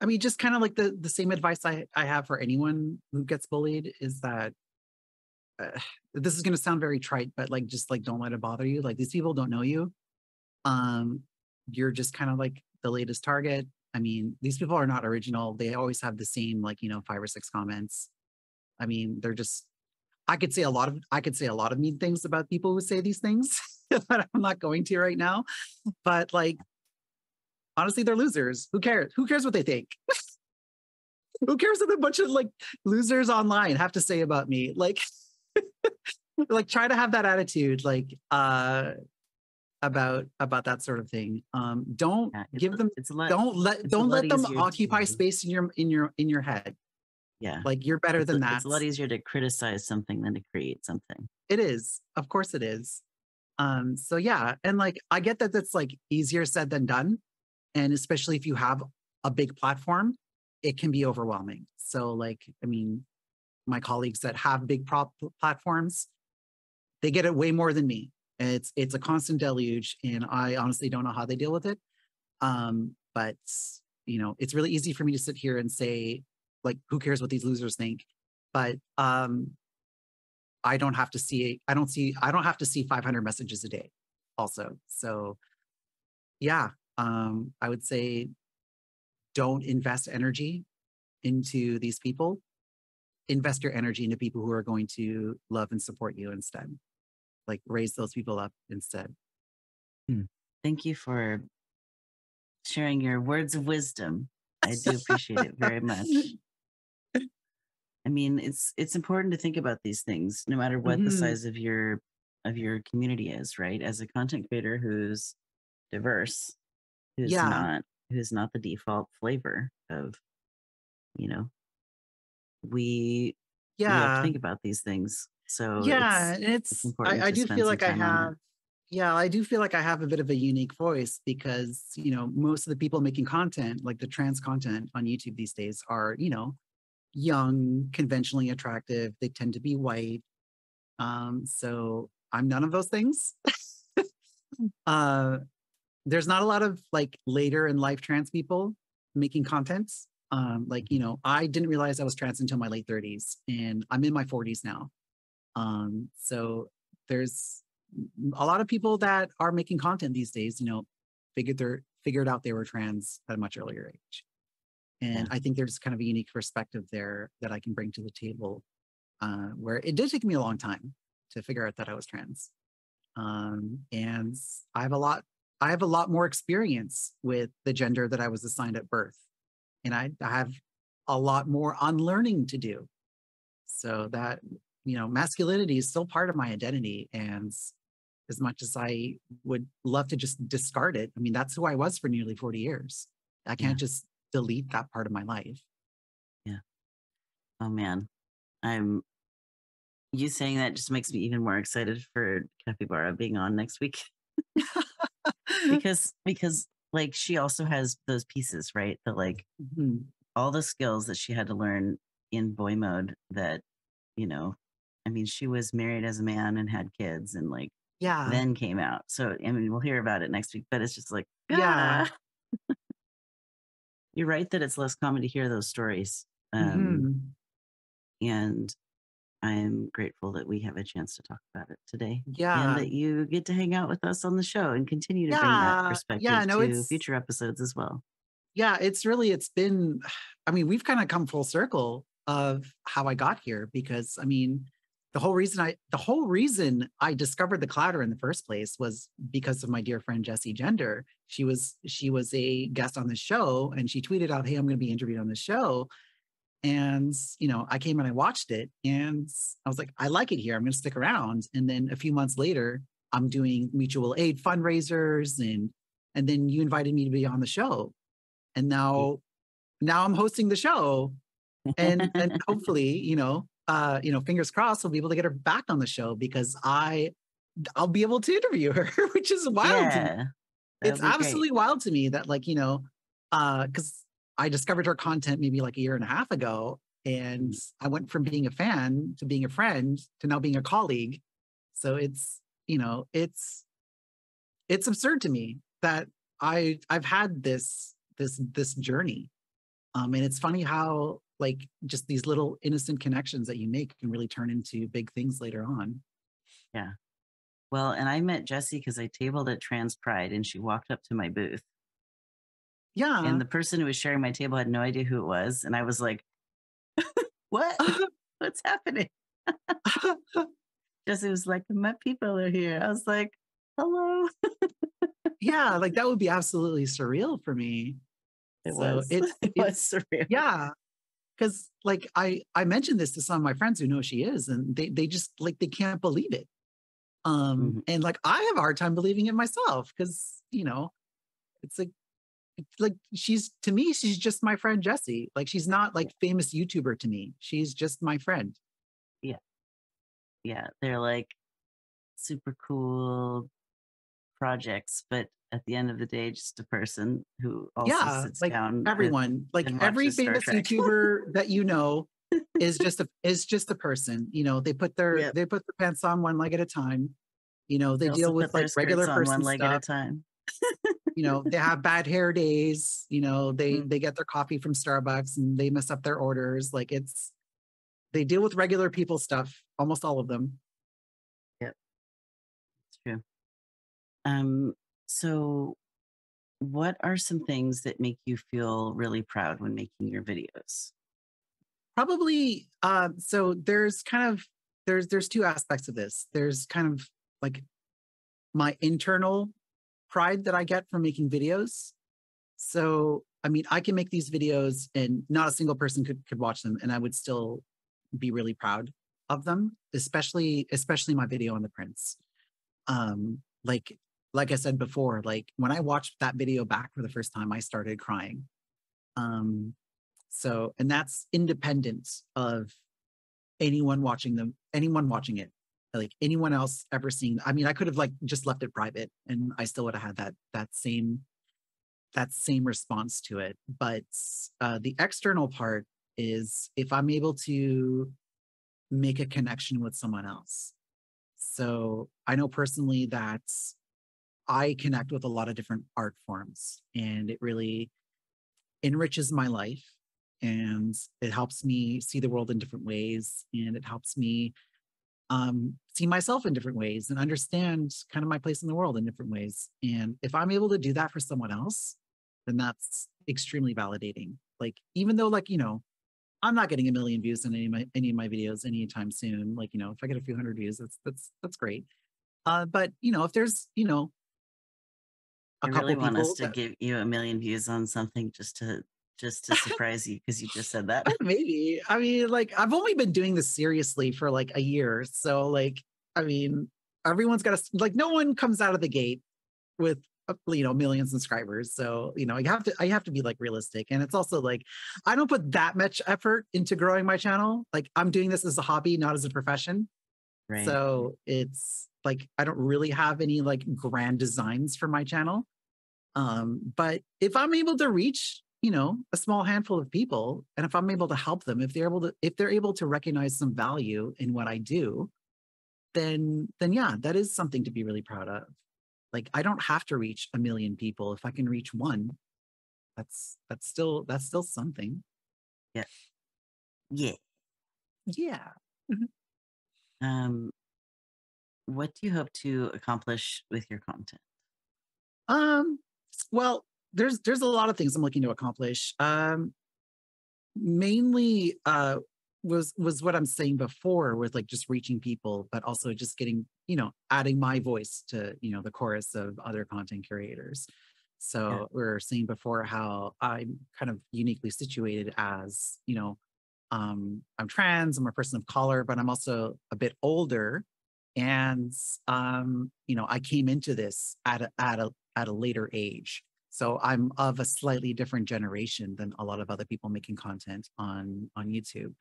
I mean, just kind of like the same advice I have for anyone who gets bullied is that this is going to sound very trite, but like, just like, don't let it bother you. Like, these people don't know you. You're just kind of like the latest target. I mean, these people are not original. They always have the same, like, 5 or 6 comments. I mean, they're just, I could say a lot of mean things about people who say these things, but I'm not going to right now. But like, honestly, they're losers. Who cares? Who cares what they think? Who cares what a bunch of like losers online have to say about me? Like, like try to have that attitude, like about that sort of thing. Don't give them. Don't let them occupy space in your head. Yeah, like you're better than that. It's a lot easier to criticize something than to create something. It is, of course, it is. So yeah, and like I get that that's like easier said than done, and especially if you have a big platform, it can be overwhelming. So like, I mean, my colleagues that have big platforms, they get it way more than me. It's a constant deluge, and I honestly don't know how they deal with it. But it's really easy for me to sit here and say, like, who cares what these losers think? But I don't have to see 500 messages a day also. So yeah, I would say don't invest energy into these people. Invest your energy into people who are going to love and support you instead. Like, raise those people up instead. Thank you for sharing your words of wisdom. I do appreciate it very much. I mean, it's important to think about these things, no matter what the size of your community is, right? As a content creator who's diverse, who's not the default flavor of, we have to think about these things. So it's important. I do feel like I have. Yeah, I do feel like I have a bit of a unique voice because, most of the people making content, like the trans content on YouTube these days are, young, conventionally attractive. They tend to be white. So I'm none of those things. There's not a lot of like later in life trans people making content. I didn't realize I was trans until my late 30s, and I'm in my 40s now. So there's a lot of people that are making content these days, figured out they were trans at a much earlier age. And I think there's kind of a unique perspective there that I can bring to the table, where it did take me a long time to figure out that I was trans. And I have a lot more experience with the gender that I was assigned at birth. And I have a lot more unlearning to do. So that, masculinity is still part of my identity. And as much as I would love to just discard it, I mean, that's who I was for nearly 40 years. I can't just delete that part of my life. Yeah. Oh man. You saying that just makes me even more excited for Capybara being on next week. because like she also has those pieces, right? That like all the skills that she had to learn in boy mode that, I mean, she was married as a man and had kids and like then came out. So I mean, we'll hear about it next week, but it's just like, you're right that it's less common to hear those stories. And I'm grateful that we have a chance to talk about it today. And that you get to hang out with us on the show and continue to bring that perspective to future episodes as well. Yeah, it's been, I mean, we've kind of come full circle of how I got here, because I mean, the whole reason I discovered the Clouder in the first place was because of my dear friend Jessie Gender. She was a guest on the show, and she tweeted out, "Hey, I'm going to be interviewed on the show." And, I came and I watched it and I was like, I like it here. I'm going to stick around. And then a few months later, I'm doing mutual aid fundraisers and then you invited me to be on the show. And now I'm hosting the show and hopefully, fingers crossed, we'll be able to get her back on the show because I'll be able to interview her, which is wild to me. Yeah, It's that'd be great. absolutely wild to me that because I discovered her content maybe like a year and a half ago, and I went from being a fan to being a friend to now being a colleague. So it's absurd to me that I've had this journey. And it's funny how like just these little innocent connections that you make can really turn into big things later on. Yeah. Well, and I met Jessie because I tabled at Trans Pride and she walked up to my booth. Yeah. And the person who was sharing my table had no idea who it was. And I was like, what? What's happening? Jessie was like, my people are here. I was like, hello. Yeah, like that would be absolutely surreal for me. It So was. It was surreal. Yeah. Because like I mentioned this to some of my friends who know she is, and they just like they can't believe it. And like I have a hard time believing it myself because it's like she's to me, she's just my friend Jessie. Like she's not like famous YouTuber to me. She's just my friend. Yeah. Yeah. They're like super cool projects, but at the end of the day, just a person who also sits like down everyone, like and every watches Star famous Trek. YouTuber that is just a person. They put their pants on one leg at a time. They deal with like regular on one person leg stuff. at a time. They have bad hair days. They get their coffee from Starbucks and they mess up their orders. Like they deal with regular people stuff. Almost all of them. Yep, it's true. So what are some things that make you feel really proud when making your videos? Probably. So there's kind of there's two aspects of this. There's kind of like my internal pride that I get from making videos. So I mean, I can make these videos and not a single person could watch them, and I would still be really proud of them, especially my video on the prints. Like I said before, like when I watched that video back for the first time, I started crying. And that's independent of anyone watching it, like anyone else ever seeing. I mean, I could have like just left it private and I still would have had that same response to it. But the external part is if I'm able to make a connection with someone else. So I know personally that I connect with a lot of different art forms and it really enriches my life and it helps me see the world in different ways and it helps me see myself in different ways and understand kind of my place in the world in different ways. And if I'm able to do that for someone else, then that's extremely validating. Like, even though like, I'm not getting 1 million views on any of my videos anytime soon. Like, if I get a few hundred views, that's great. But if there's, I really want us to give you 1 million views on something just to surprise you because you just said that. Maybe. I mean, like I've only been doing this seriously for like a year. So like, I mean, everyone's got to like no one comes out of the gate with 1 million subscribers. So, I have to be like realistic. And it's also like I don't put that much effort into growing my channel. Like I'm doing this as a hobby, not as a profession. Right. So it's like I don't really have any like grand designs for my channel. But if I'm able to reach, a small handful of people, and if I'm able to help them, if they're able to recognize some value in what I do, then yeah, that is something to be really proud of. Like I don't have to reach 1 million people. If I can reach one, that's still something. Yeah. Yeah. Yeah. What do you hope to accomplish with your content? Well, there's a lot of things I'm looking to accomplish. Mainly was what I'm saying before with like just reaching people, but also just getting, adding my voice to, the chorus of other content curators. So we were saying before how I'm kind of uniquely situated as, I'm trans, I'm a person of color, but I'm also a bit older. And, you know, I came into this at a later age. So I'm of a slightly different generation than a lot of other people making content on YouTube.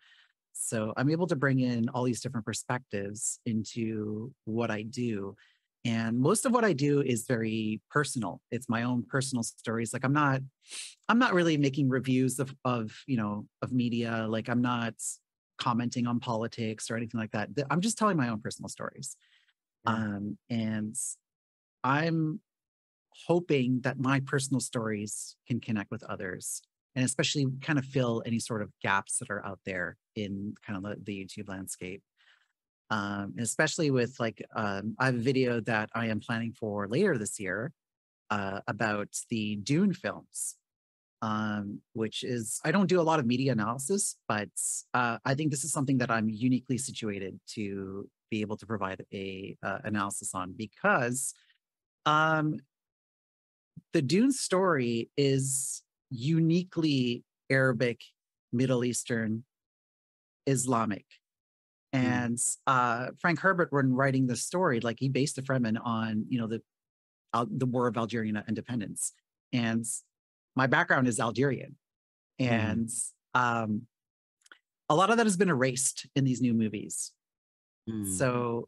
So I'm able to bring in all these different perspectives into what I do. And most of what I do is very personal. It's my own personal stories. Like I'm not really making reviews of you know, of media. Like I'm not commenting on politics or anything like that. I'm just telling my own personal stories. Yeah. And I'm hoping that my personal stories can connect with others and especially kind of fill any sort of gaps that are out there in kind of the YouTube landscape. Especially with like, I have a video that I am planning for later this year about the Dune films, which is, I don't do a lot of media analysis, but I think this is something that I'm uniquely situated to be able to provide a analysis on because the Dune story is uniquely Arabic, Middle Eastern, Islamic. And Frank Herbert, when writing the story, like he based the Fremen on, you know, the War of Algerian independence. And my background is Algerian. And a lot of that has been erased in these new movies. So,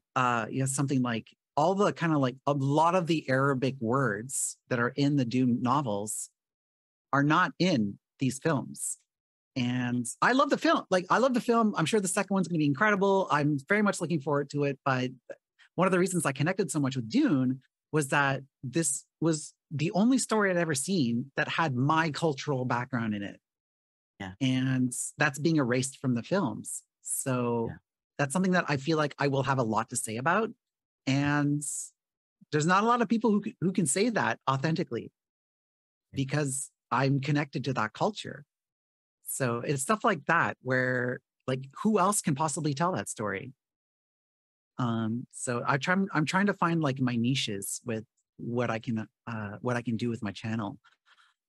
you know, something like all the kind of like a lot of the Arabic words that are in the Dune novels are not in these films. And I love the film. Like, I love the film. I'm sure the second one's going to be incredible. I'm very much looking forward to it. But one of the reasons I connected so much with Dune was that this was the only story I'd ever seen that had my cultural background in it. Yeah. And that's being erased from the films. So that's something that I feel like I will have a lot to say about. And there's not a lot of people who can say that authentically because I'm connected to that culture. So it's stuff like that where like who else can possibly tell that story? So I'm trying to find like my niches with what I can do with my channel.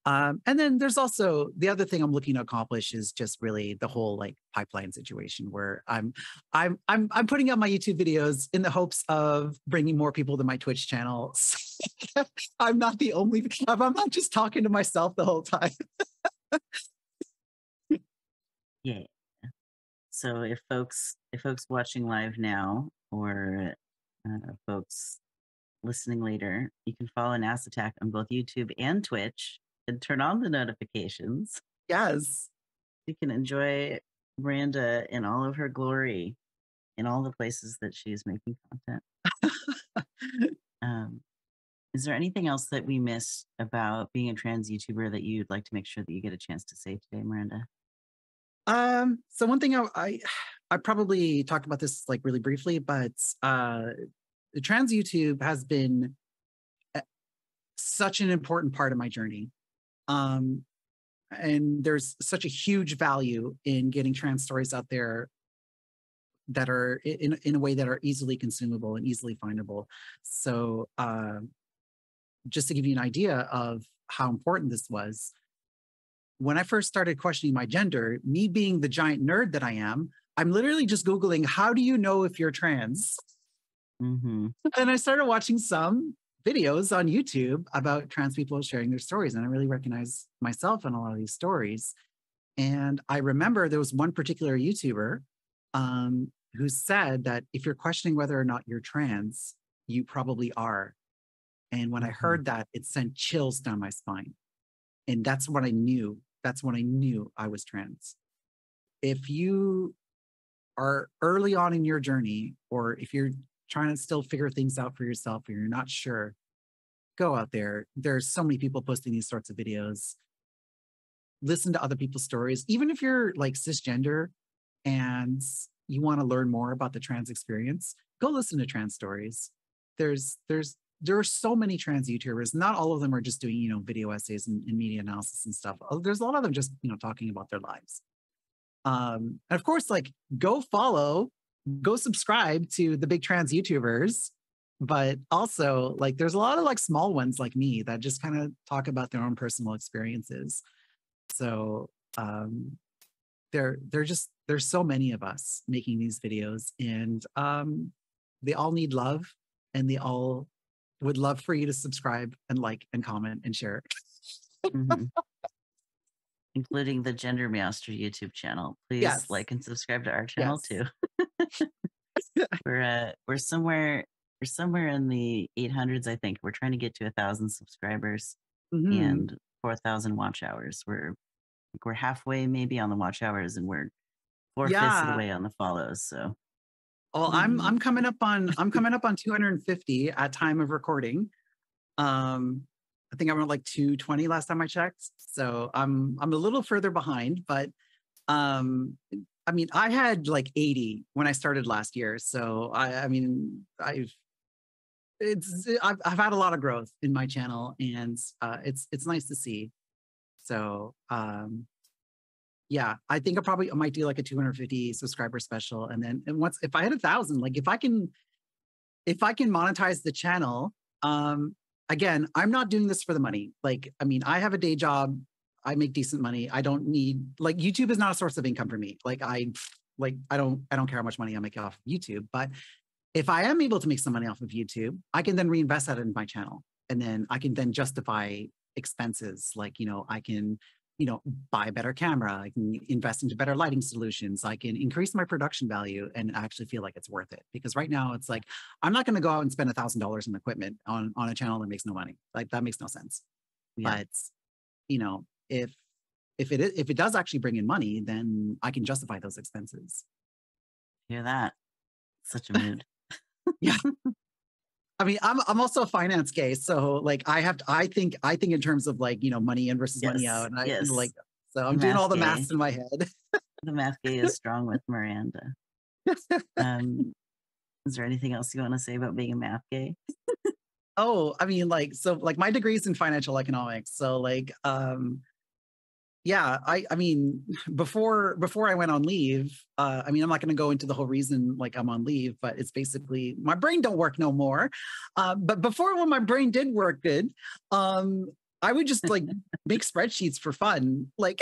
And then there's also the other thing I'm looking to accomplish is just really the whole like pipeline situation where I'm putting out my YouTube videos in the hopes of bringing more people to my Twitch channel. I'm not the only. I'm not just talking to myself the whole time. Yeah. So if folks watching live now or folks listening later, you can follow NassAttack on both YouTube and Twitch and turn on the notifications. Yes. You can enjoy Miranda in all of her glory in all the places that she's making content. Is there anything else that we missed about being a trans YouTuber that you'd like to make sure that you get a chance to say today, Miranda? So one thing I probably talked about this like really briefly, but the trans YouTube has been such an important part of my journey. And there's such a huge value in getting trans stories out there that are in a way that are easily consumable and easily findable. So just to give you an idea of how important this was, when I first started questioning my gender, me being the giant nerd that I am, I'm literally just Googling, how do you know if you're trans? And I started watching some videos on YouTube about trans people sharing their stories. And I really recognize myself in a lot of these stories. And I remember there was one particular YouTuber who said that if you're questioning whether or not you're trans, you probably are. And when I heard that, it sent chills down my spine. And that's when I knew I was trans. If you are early on in your journey, or if you're trying to still figure things out for yourself or you're not sure, go out there. There's so many people posting these sorts of videos. Listen to other people's stories. Even if you're like cisgender and you want to learn more about the trans experience, go listen to trans stories. There are so many trans YouTubers. Not all of them are just doing, you know, video essays and media analysis and stuff. There's a lot of them just, you know, talking about their lives. And of course, like go subscribe to the big trans YouTubers, but also like there's a lot of like small ones like me that just kind of talk about their own personal experiences. So they're there's so many of us making these videos, and they all need love, and they all would love for you to subscribe and like and comment and share. Mm-hmm. Including the GenderMeowster YouTube channel. Please Yes. like and subscribe to our channel Yes. too. We're somewhere in the 800s, I think. We're trying to get to 1,000 subscribers and 4,000 watch hours. We're halfway maybe on the watch hours, and we're 4/5 of the way on the follows. So, well, I'm coming up on 250 at time of recording. I think I went like 220 last time I checked. So I'm a little further behind, but I mean, I had like 80 when I started last year. So I mean, I've had a lot of growth in my channel, and it's nice to see. So yeah, I think I might do like a 250 subscriber special, and then if I hit 1,000, like if I can monetize the channel, again, I'm not doing this for the money. Like, I mean, I have a day job. I make decent money. I don't need, like, YouTube is not a source of income for me. Like, I don't care how much money I make off of YouTube. But if I am able to make some money off of YouTube, I can then reinvest that in my channel. And then I can then justify expenses. Like, I can, buy a better camera. I can invest into better lighting solutions. I can increase my production value and actually feel like it's worth it. Because right now it's like, I'm not going to go out and spend $1,000 in equipment on a channel that makes no money. Like, that makes no sense. Yeah. But, if it does actually bring in money, then I can justify those expenses. Hear that? Such a mood. Yeah. I mean, I'm also a finance gay, so like I think in terms of like, money in versus money out, and so I'm doing all the maths in my head. The math gay is strong with Miranda. Is there anything else you want to say about being a math gay? Oh, I mean, like my degree is in financial economics, so like yeah, I mean, before I went on leave, I mean, I'm not going to go into the whole reason like I'm on leave, but it's basically my brain don't work no more. But before, when my brain did work good, I would just like make spreadsheets for fun. Like,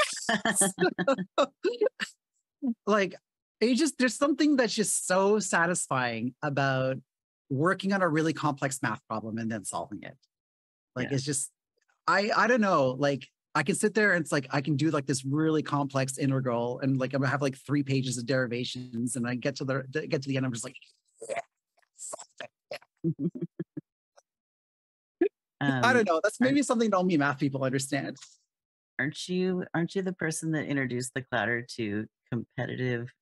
like there's something that's just so satisfying about working on a really complex math problem and then solving it. Like, it's just, I don't know, like, I can sit there and it's like, I can do like this really complex integral, and like, I'm gonna have like 3 pages of derivations, and I get to the end, I'm just like, I don't know. That's maybe something that only math people understand. Aren't you the person that introduced the Clouder to competitive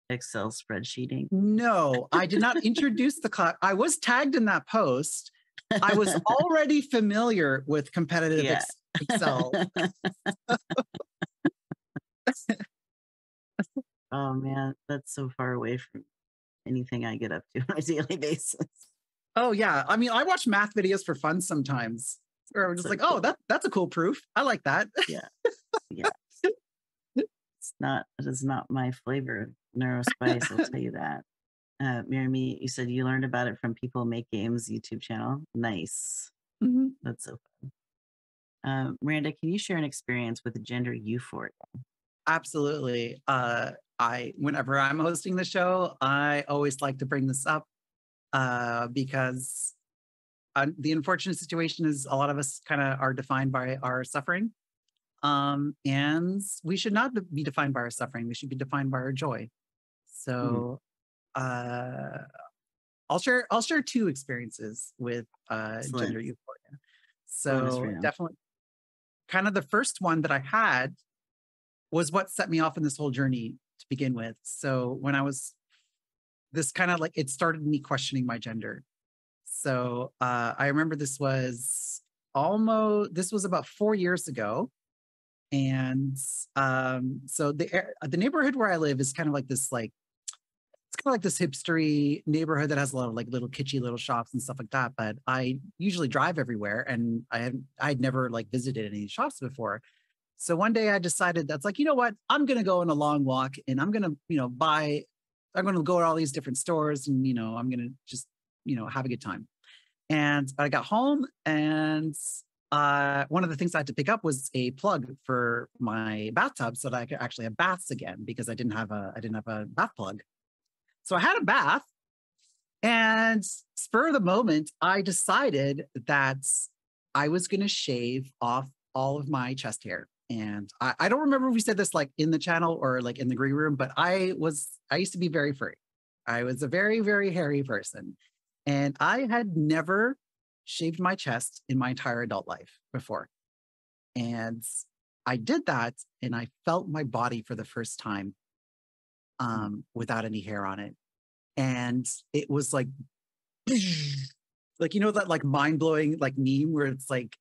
Excel spreadsheeting? No, I did not introduce the Cloud. I was tagged in that post. I was already familiar with competitive Excel. Oh man, that's so far away from anything I get up to on a daily basis. Oh yeah, I mean, I watch math videos for fun sometimes, or I'm just like, oh, that's a cool proof. I like that. Yeah. It is not my flavor of neurospice, I'll tell you that. Mirami, you said you learned about it from People Make Games YouTube channel. Nice. Mm-hmm. That's so fun. Miranda, can you share an experience with gender euphoria? Absolutely. Whenever I'm hosting the show, I always like to bring this up because the unfortunate situation is a lot of us kind of are defined by our suffering. And we should not be defined by our suffering. We should be defined by our joy. So I'll share 2 experiences with gender euphoria. So definitely, kind of the first one that I had was what set me off in this whole journey to begin with. So when I was this kind of like, it started me questioning my gender. So I remember this was about 4 years ago. And so the neighborhood where I live is kind of like this, like, it's kind of like this hipstery neighborhood that has a lot of like little kitschy little shops and stuff like that. But I usually drive everywhere, and I'd never like visited any shops before. So one day I decided that's like, you know what, I'm going to go on a long walk, and I'm going to, I'm going to go to all these different stores, and, I'm going to just, have a good time. And I got home, and one of the things I had to pick up was a plug for my bathtub so that I could actually have baths again, because I didn't have a bath plug. So I had a bath, and spur of the moment, I decided that I was going to shave off all of my chest hair. And I don't remember if we said this like in the channel or like in the green room, but I used to be very furry. I was a very, very hairy person. And I had never shaved my chest in my entire adult life before. And I did that, and I felt my body for the first time without any hair on it. And it was like, like, you know, that like mind-blowing like meme where it's like,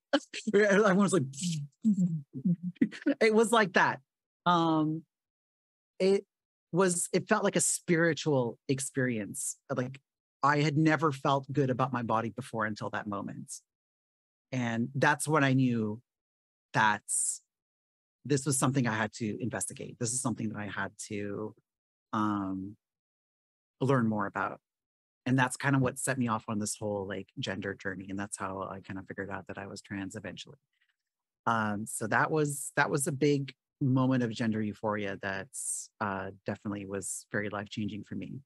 everyone's like, it was like that. It felt like a spiritual experience. Like I had never felt good about my body before until that moment. And that's when I knew that this was something I had to investigate. This is something that I had to learn more about. And that's kind of what set me off on this whole like gender journey. And that's how I kind of figured out that I was trans eventually. So that was a big moment of gender euphoria that definitely was very life-changing for me.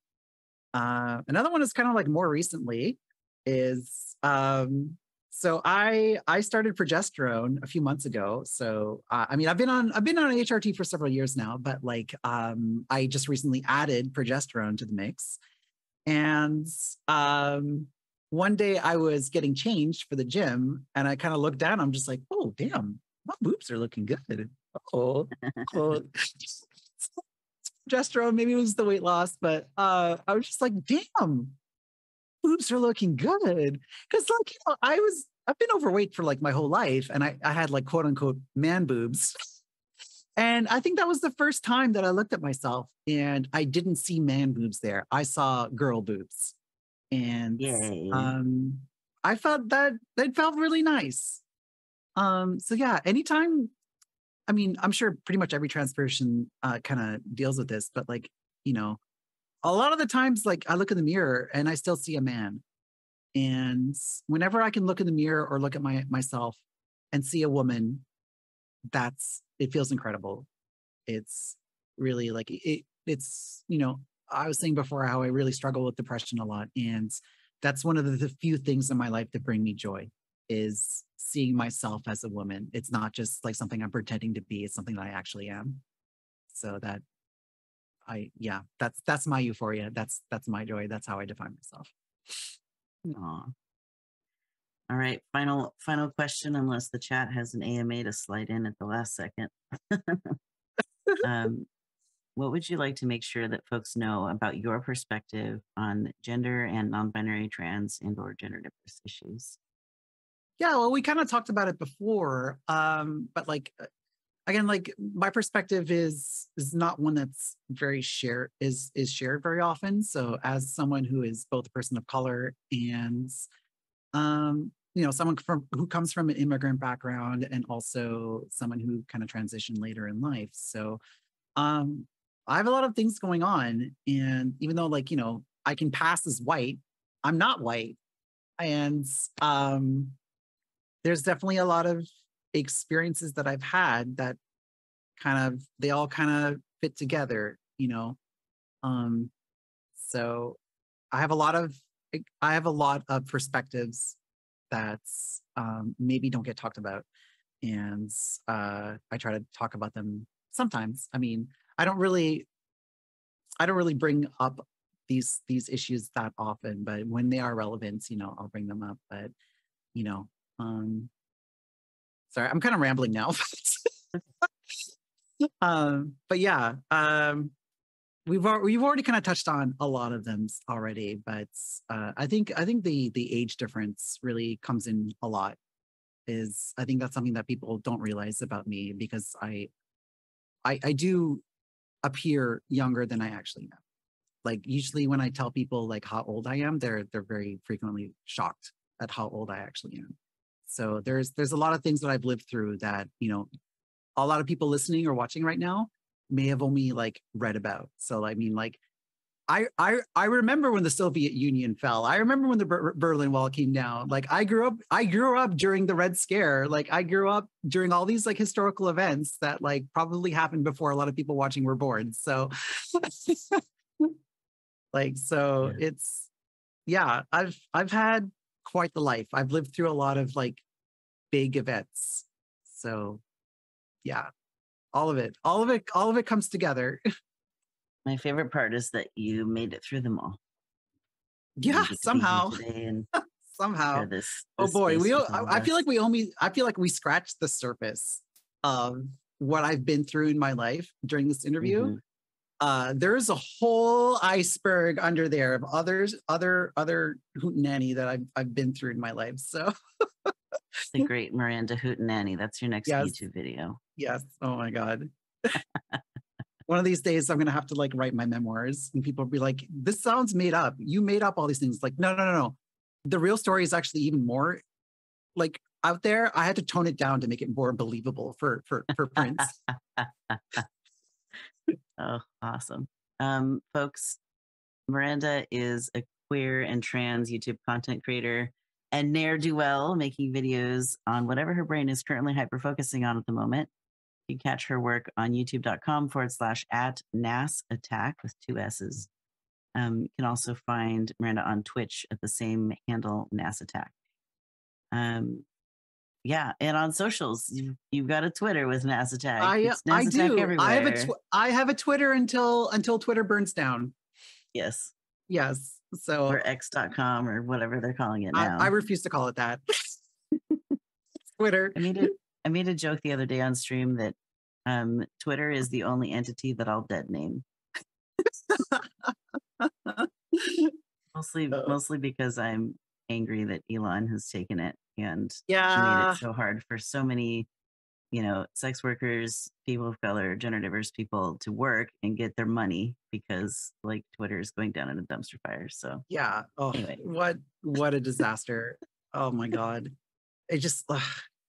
Another one is kind of like more recently is, so I started progesterone a few months ago. So, I mean, I've been on HRT for several years now, but like, I just recently added progesterone to the mix. And one day I was getting changed for the gym, and I kind of looked down. I'm just like, oh, damn, my boobs are looking good. Oh, progesterone, maybe it was the weight loss, but I was just like, damn, boobs are looking good. Because like, you know, I've been overweight for like my whole life, and I had like quote unquote man boobs. And I think that was the first time that I looked at myself and I didn't see man boobs there. I saw girl boobs. And I felt that it felt really nice. So yeah, anytime, I mean, I'm sure pretty much every trans person kind of deals with this, but like, you know, a lot of the times, like I look in the mirror and I still see a man. And whenever I can look in the mirror or look at myself and see a woman, it feels incredible. It's really like it's, you know, I was saying before how I really struggle with depression a lot. And that's one of the few things in my life that bring me joy is seeing myself as a woman. It's not just like something I'm pretending to be, it's something that I actually am. So that's my euphoria. That's my joy. That's how I define myself. Aw. All right, final question, unless the chat has an AMA to slide in at the last second. What would you like to make sure that folks know about your perspective on gender and non-binary, trans, and/or gender diverse issues? Yeah, well, we kind of talked about it before, but like again, like my perspective is not one that's very shared very often. So as someone who is both a person of color and you know, someone who comes from an immigrant background and also someone who kind of transitioned later in life. So I have a lot of things going on. And even though like, you know, I can pass as white, I'm not white. And there's definitely a lot of experiences that I've had that they all kind of fit together, you know. So I have a lot of perspectives that maybe don't get talked about, and I try to talk about them sometimes. I mean, I don't really bring up these issues that often, but when they are relevant, you know, I'll bring them up. But you know, sorry, I'm kind of rambling now. But yeah, we've already kind of touched on a lot of them already, but I think the age difference really comes in a lot. I think that's something that people don't realize about me, because I do appear younger than I actually am. Like usually when I tell people like how old I am, they're very frequently shocked at how old I actually am. So there's a lot of things that I've lived through that, you know, a lot of people listening or watching right now may have only like read about. So I mean, like I remember when the Soviet Union fell. I remember when the Berlin Wall came down. Like I grew up during the Red Scare. Like I grew up during all these like historical events that like probably happened before a lot of people watching were born. So like so it's yeah, I've had quite the life. I've lived through a lot of like big events. So yeah, all of it comes together. My favorite part is that you made it through them all. Yeah, You get to be here somehow. today and Somehow. share this Oh boy, space we with all of I feel us. like I feel like we scratched the surface of what I've been through in my life during this interview. There's a whole iceberg under there of other hootenanny that I've been through in my life. So The great Miranda Hootenanny. That's your next yes, YouTube video. yes. Oh my God. One of these days I'm gonna have to like write my memoirs and people will be like, this sounds made up. You made up all these things. Like, no. The real story is actually even more like out there. I had to tone it down to make it more believable for Prince. Oh, awesome. Folks, Miranda is a queer and trans YouTube content creator and ne'er-do-well, making videos on whatever her brain is currently hyper-focusing on at the moment. You can catch her work on youtube.com/@NassAttack with 2 S's. You can also find Miranda on Twitch at the same handle, NassAttack. Yeah, and on socials, you've got a Twitter with NassAttack. It's I NassAttack do. everywhere. I have a Twitter until Twitter burns down. Yes. Yes. So Or X.com or whatever they're calling it now. I refuse to call it that. Twitter. I made a joke the other day on stream that Twitter is the only entity that I'll dead name. Mostly because I'm angry that Elon has taken it and made it so hard for so many, sex workers, people of color, gender diverse people to work and get their money because like Twitter is going down in a dumpster fire. So yeah. Oh, anyway. What a disaster. Oh my God. It just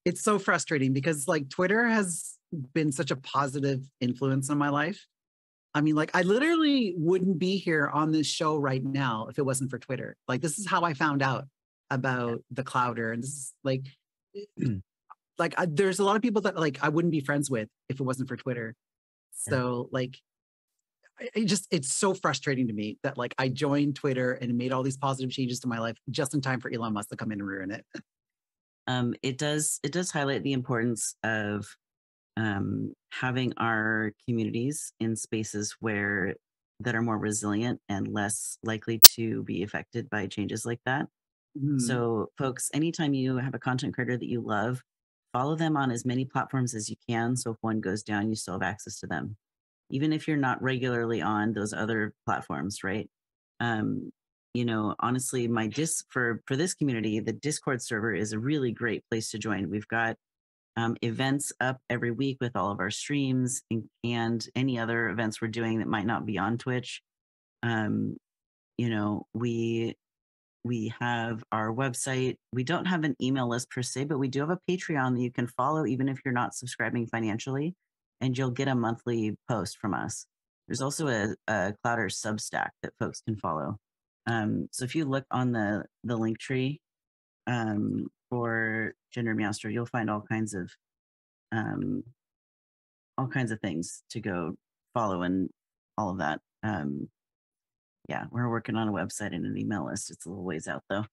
it's so frustrating because like Twitter has been such a positive influence on my life. I mean, like I literally wouldn't be here on this show right now if it wasn't for Twitter. Like this is how I found out about the Clowder, and this is like there's a lot of people that like I wouldn't be friends with if it wasn't for Twitter. So like it's so frustrating to me that like I joined Twitter and made all these positive changes to my life just in time for Elon Musk to come in and ruin it. It does highlight the importance of having our communities in spaces that are more resilient and less likely to be affected by changes like that. So folks, anytime you have a content creator that you love, follow them on as many platforms as you can. So if one goes down, you still have access to them. Even if you're not regularly on those other platforms, right? Honestly, for this community, the Discord server is a really great place to join. We've got events up every week with all of our streams and any other events we're doing that might not be on Twitch. We have our website. We don't have an email list per se, but we do have a Patreon that you can follow even if you're not subscribing financially, and you'll get a monthly post from us. There's also a Clowder Substack that folks can follow. So if you look on the link tree for GenderMeowster, you'll find all kinds of things to go follow and all of that. Yeah, we're working on a website and an email list. It's a little ways out though.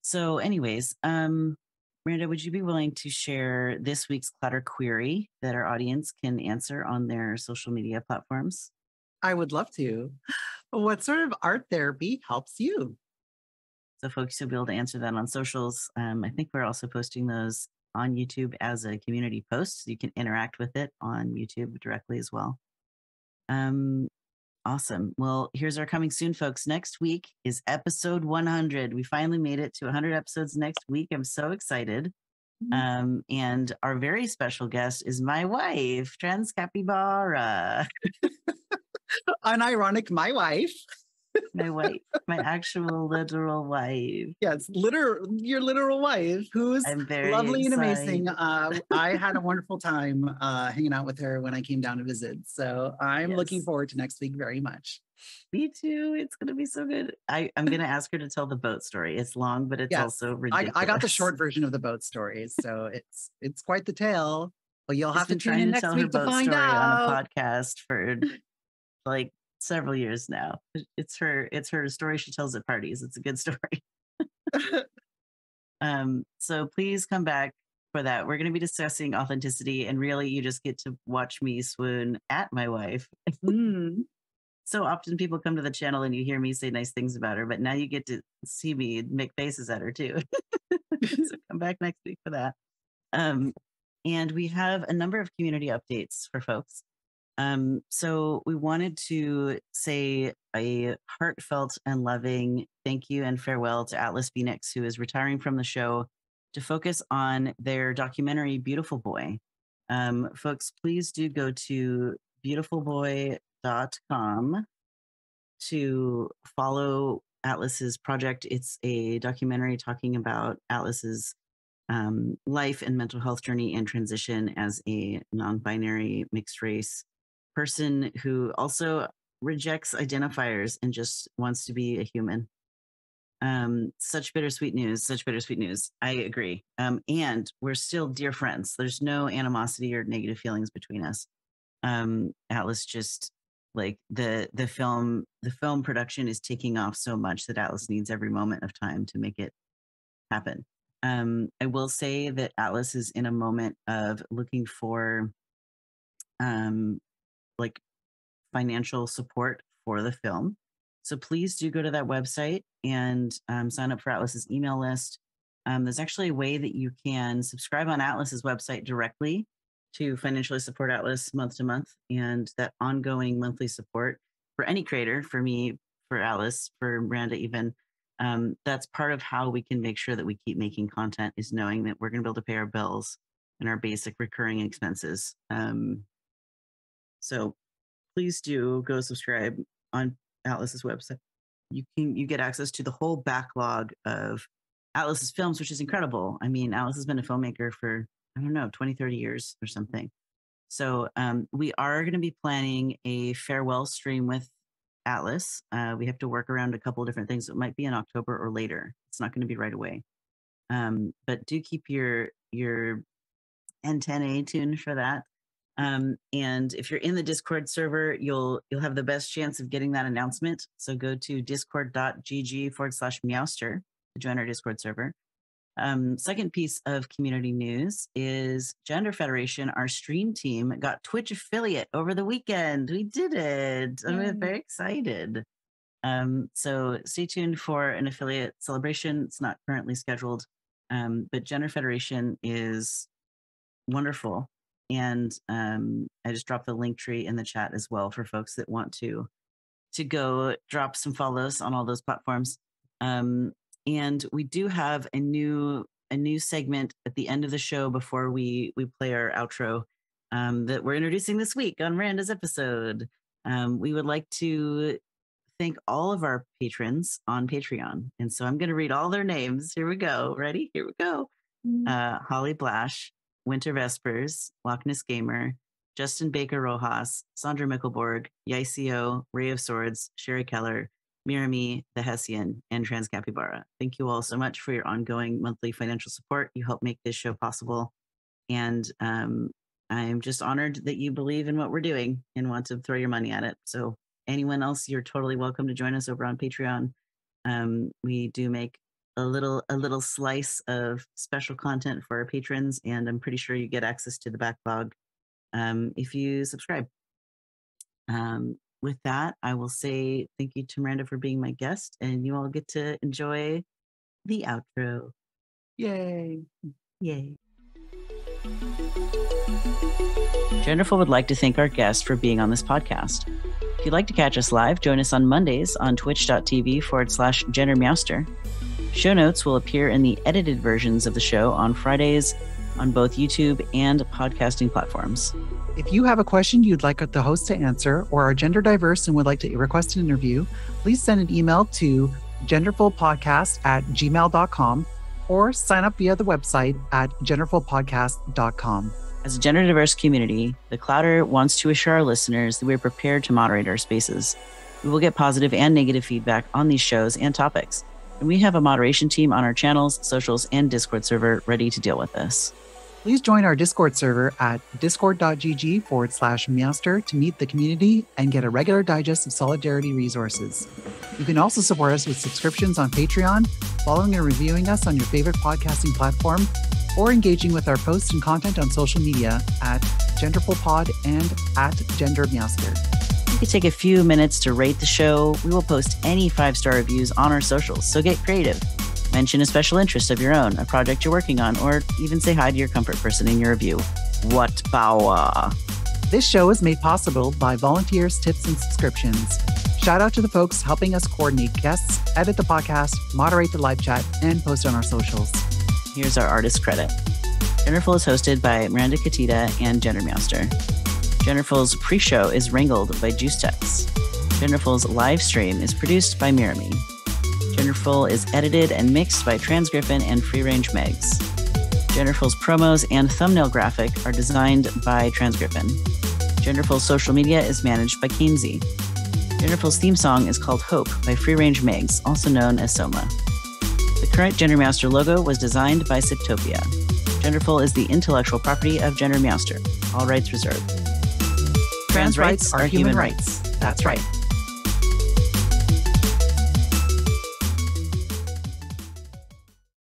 So anyways, Miranda, would you be willing to share this week's Clowder query that our audience can answer on their social media platforms? I would love to. What sort of art therapy helps you? So folks, you'll be able to answer that on socials. I think we're also posting those on YouTube as a community post, so you can interact with it on YouTube directly as well. Awesome. Well, here's our coming soon, folks. Next week is episode 100. We finally made it to 100 episodes next week. I'm so excited. And our very special guest is my wife, Trans Capybara. Unironic, my wife. My wife, my actual literal wife. Yes, your literal wife, who's lovely and amazing. I had a wonderful time hanging out with her when I came down to visit. So I'm looking forward to next week very much. Me too. It's going to be so good. I'm going to ask her to tell the boat story. It's long, but it's also ridiculous. I got the short version of the boat stories, so it's quite the tale. But you'll have to tune in next week to find out on a podcast for like several years now. It's her story she tells at parties. It's a good story. So please come back for that. We're going to be discussing authenticity, and really you just get to watch me swoon at my wife. So often people come to the channel and you hear me say nice things about her, but now you get to see me make faces at her too. So come back next week for that. And we have a number of community updates for folks. So we wanted to say a heartfelt and loving thank you and farewell to Atlas Phoenix, who is retiring from the show to focus on their documentary, Beautiful Boy. Folks, please do go to beautifulboy.com to follow Atlas's project. It's a documentary talking about Atlas's life and mental health journey and transition as a non-binary mixed race person who also rejects identifiers and just wants to be a human. Such bittersweet news, such bittersweet news. I agree. And we're still dear friends. There's no animosity or negative feelings between us. Atlas just like the film production is taking off so much that Atlas needs every moment of time to make it happen. I will say that Atlas is in a moment of looking for like financial support for the film. So please do go to that website and sign up for Atlas's email list. There's actually a way that you can subscribe on Atlas's website directly to financially support Atlas month to month, and that ongoing monthly support for any creator, for me, for Atlas, for Miranda even, that's part of how we can make sure that we keep making content, is knowing that we're going to be able to pay our bills and our basic recurring expenses. So please do go subscribe on Atlas's website. You get access to the whole backlog of Atlas's films, which is incredible. I mean, Atlas has been a filmmaker for, I don't know, 20, 30 years or something. So we are going to be planning a farewell stream with Atlas. We have to work around a couple of different things. It might be in October or later. It's not going to be right away. But do keep your antennae tuned for that. And if you're in the Discord server, you'll have the best chance of getting that announcement. So go to discord.gg/Meowster to join our Discord server. Second piece of community news is Gender Federation, our stream team, got Twitch affiliate over the weekend. We did it. I'm very excited. So stay tuned for an affiliate celebration. It's not currently scheduled, but Gender Federation is wonderful. And I just dropped the link tree in the chat as well for folks that want to go drop some follows on all those platforms. And we do have a new segment at the end of the show before we play our outro that we're introducing this week on Miranda's episode. We would like to thank all of our patrons on Patreon. And so I'm going to read all their names. Here we go. Ready? Here we go. Holly Blash, Winter Vespers, Loch Ness Gamer, Justin Baker Rojas, Sandra Mickelborg, Yaicio, Ray of Swords, Sherry Keller, Mirami, the Hessian, and Trans Capybara. Thank you all so much for your ongoing monthly financial support. You help make this show possible. And I'm just honored that you believe in what we're doing and want to throw your money at it. So anyone else, you're totally welcome to join us over on Patreon. We do make a little slice of special content for our patrons, and I'm pretty sure you get access to the backlog if you subscribe. With that, I will say thank you to Miranda for being my guest, and you all get to enjoy the outro. Yay. Yay. Genderful would like to thank our guest for being on this podcast. If you'd like to catch us live, join us on Mondays on twitch.tv/GenderMeowster. Show notes will appear in the edited versions of the show on Fridays on both YouTube and podcasting platforms. If you have a question you'd like the host to answer, or are gender diverse and would like to request an interview, please send an email to genderfulpodcast@gmail.com or sign up via the website at genderfulpodcast.com. As a gender diverse community, the Clouder wants to assure our listeners that we are prepared to moderate our spaces. We will get positive and negative feedback on these shows and topics. And we have a moderation team on our channels, socials, and Discord server ready to deal with this. Please join our Discord server at discord.gg/Meowster to meet the community and get a regular digest of Solidarity resources. You can also support us with subscriptions on Patreon, following and reviewing us on your favorite podcasting platform, or engaging with our posts and content on social media at GenderfulPod and at GenderMeowster. You can take a few minutes to rate the show. We will post any 5-star reviews on our socials, so get creative. Mention a special interest of your own, a project you're working on, or even say hi to your comfort person in your review. What power! This show is made possible by volunteers, tips, and subscriptions. Shout out to the folks helping us coordinate guests, edit the podcast, moderate the live chat, and post on our socials. Here's our artist credit. Genderful is hosted by Miranda Katita and GenderMeowster. Genderful's pre-show is wrangled by JuiceTex. Genderful's live stream is produced by Mirami. Genderful is edited and mixed by TransGriffin and FreeRangeMegs. Genderful's promos and thumbnail graphic are designed by TransGriffin. Genderful's social media is managed by Kainsey. Genderful's theme song is called Hope by FreeRangeMegs, also known as Soma. The current GenderMeowster logo was designed by Siptopia. Genderful is the intellectual property of GenderMeowster. All rights reserved. Trans rights are human rights. That's right.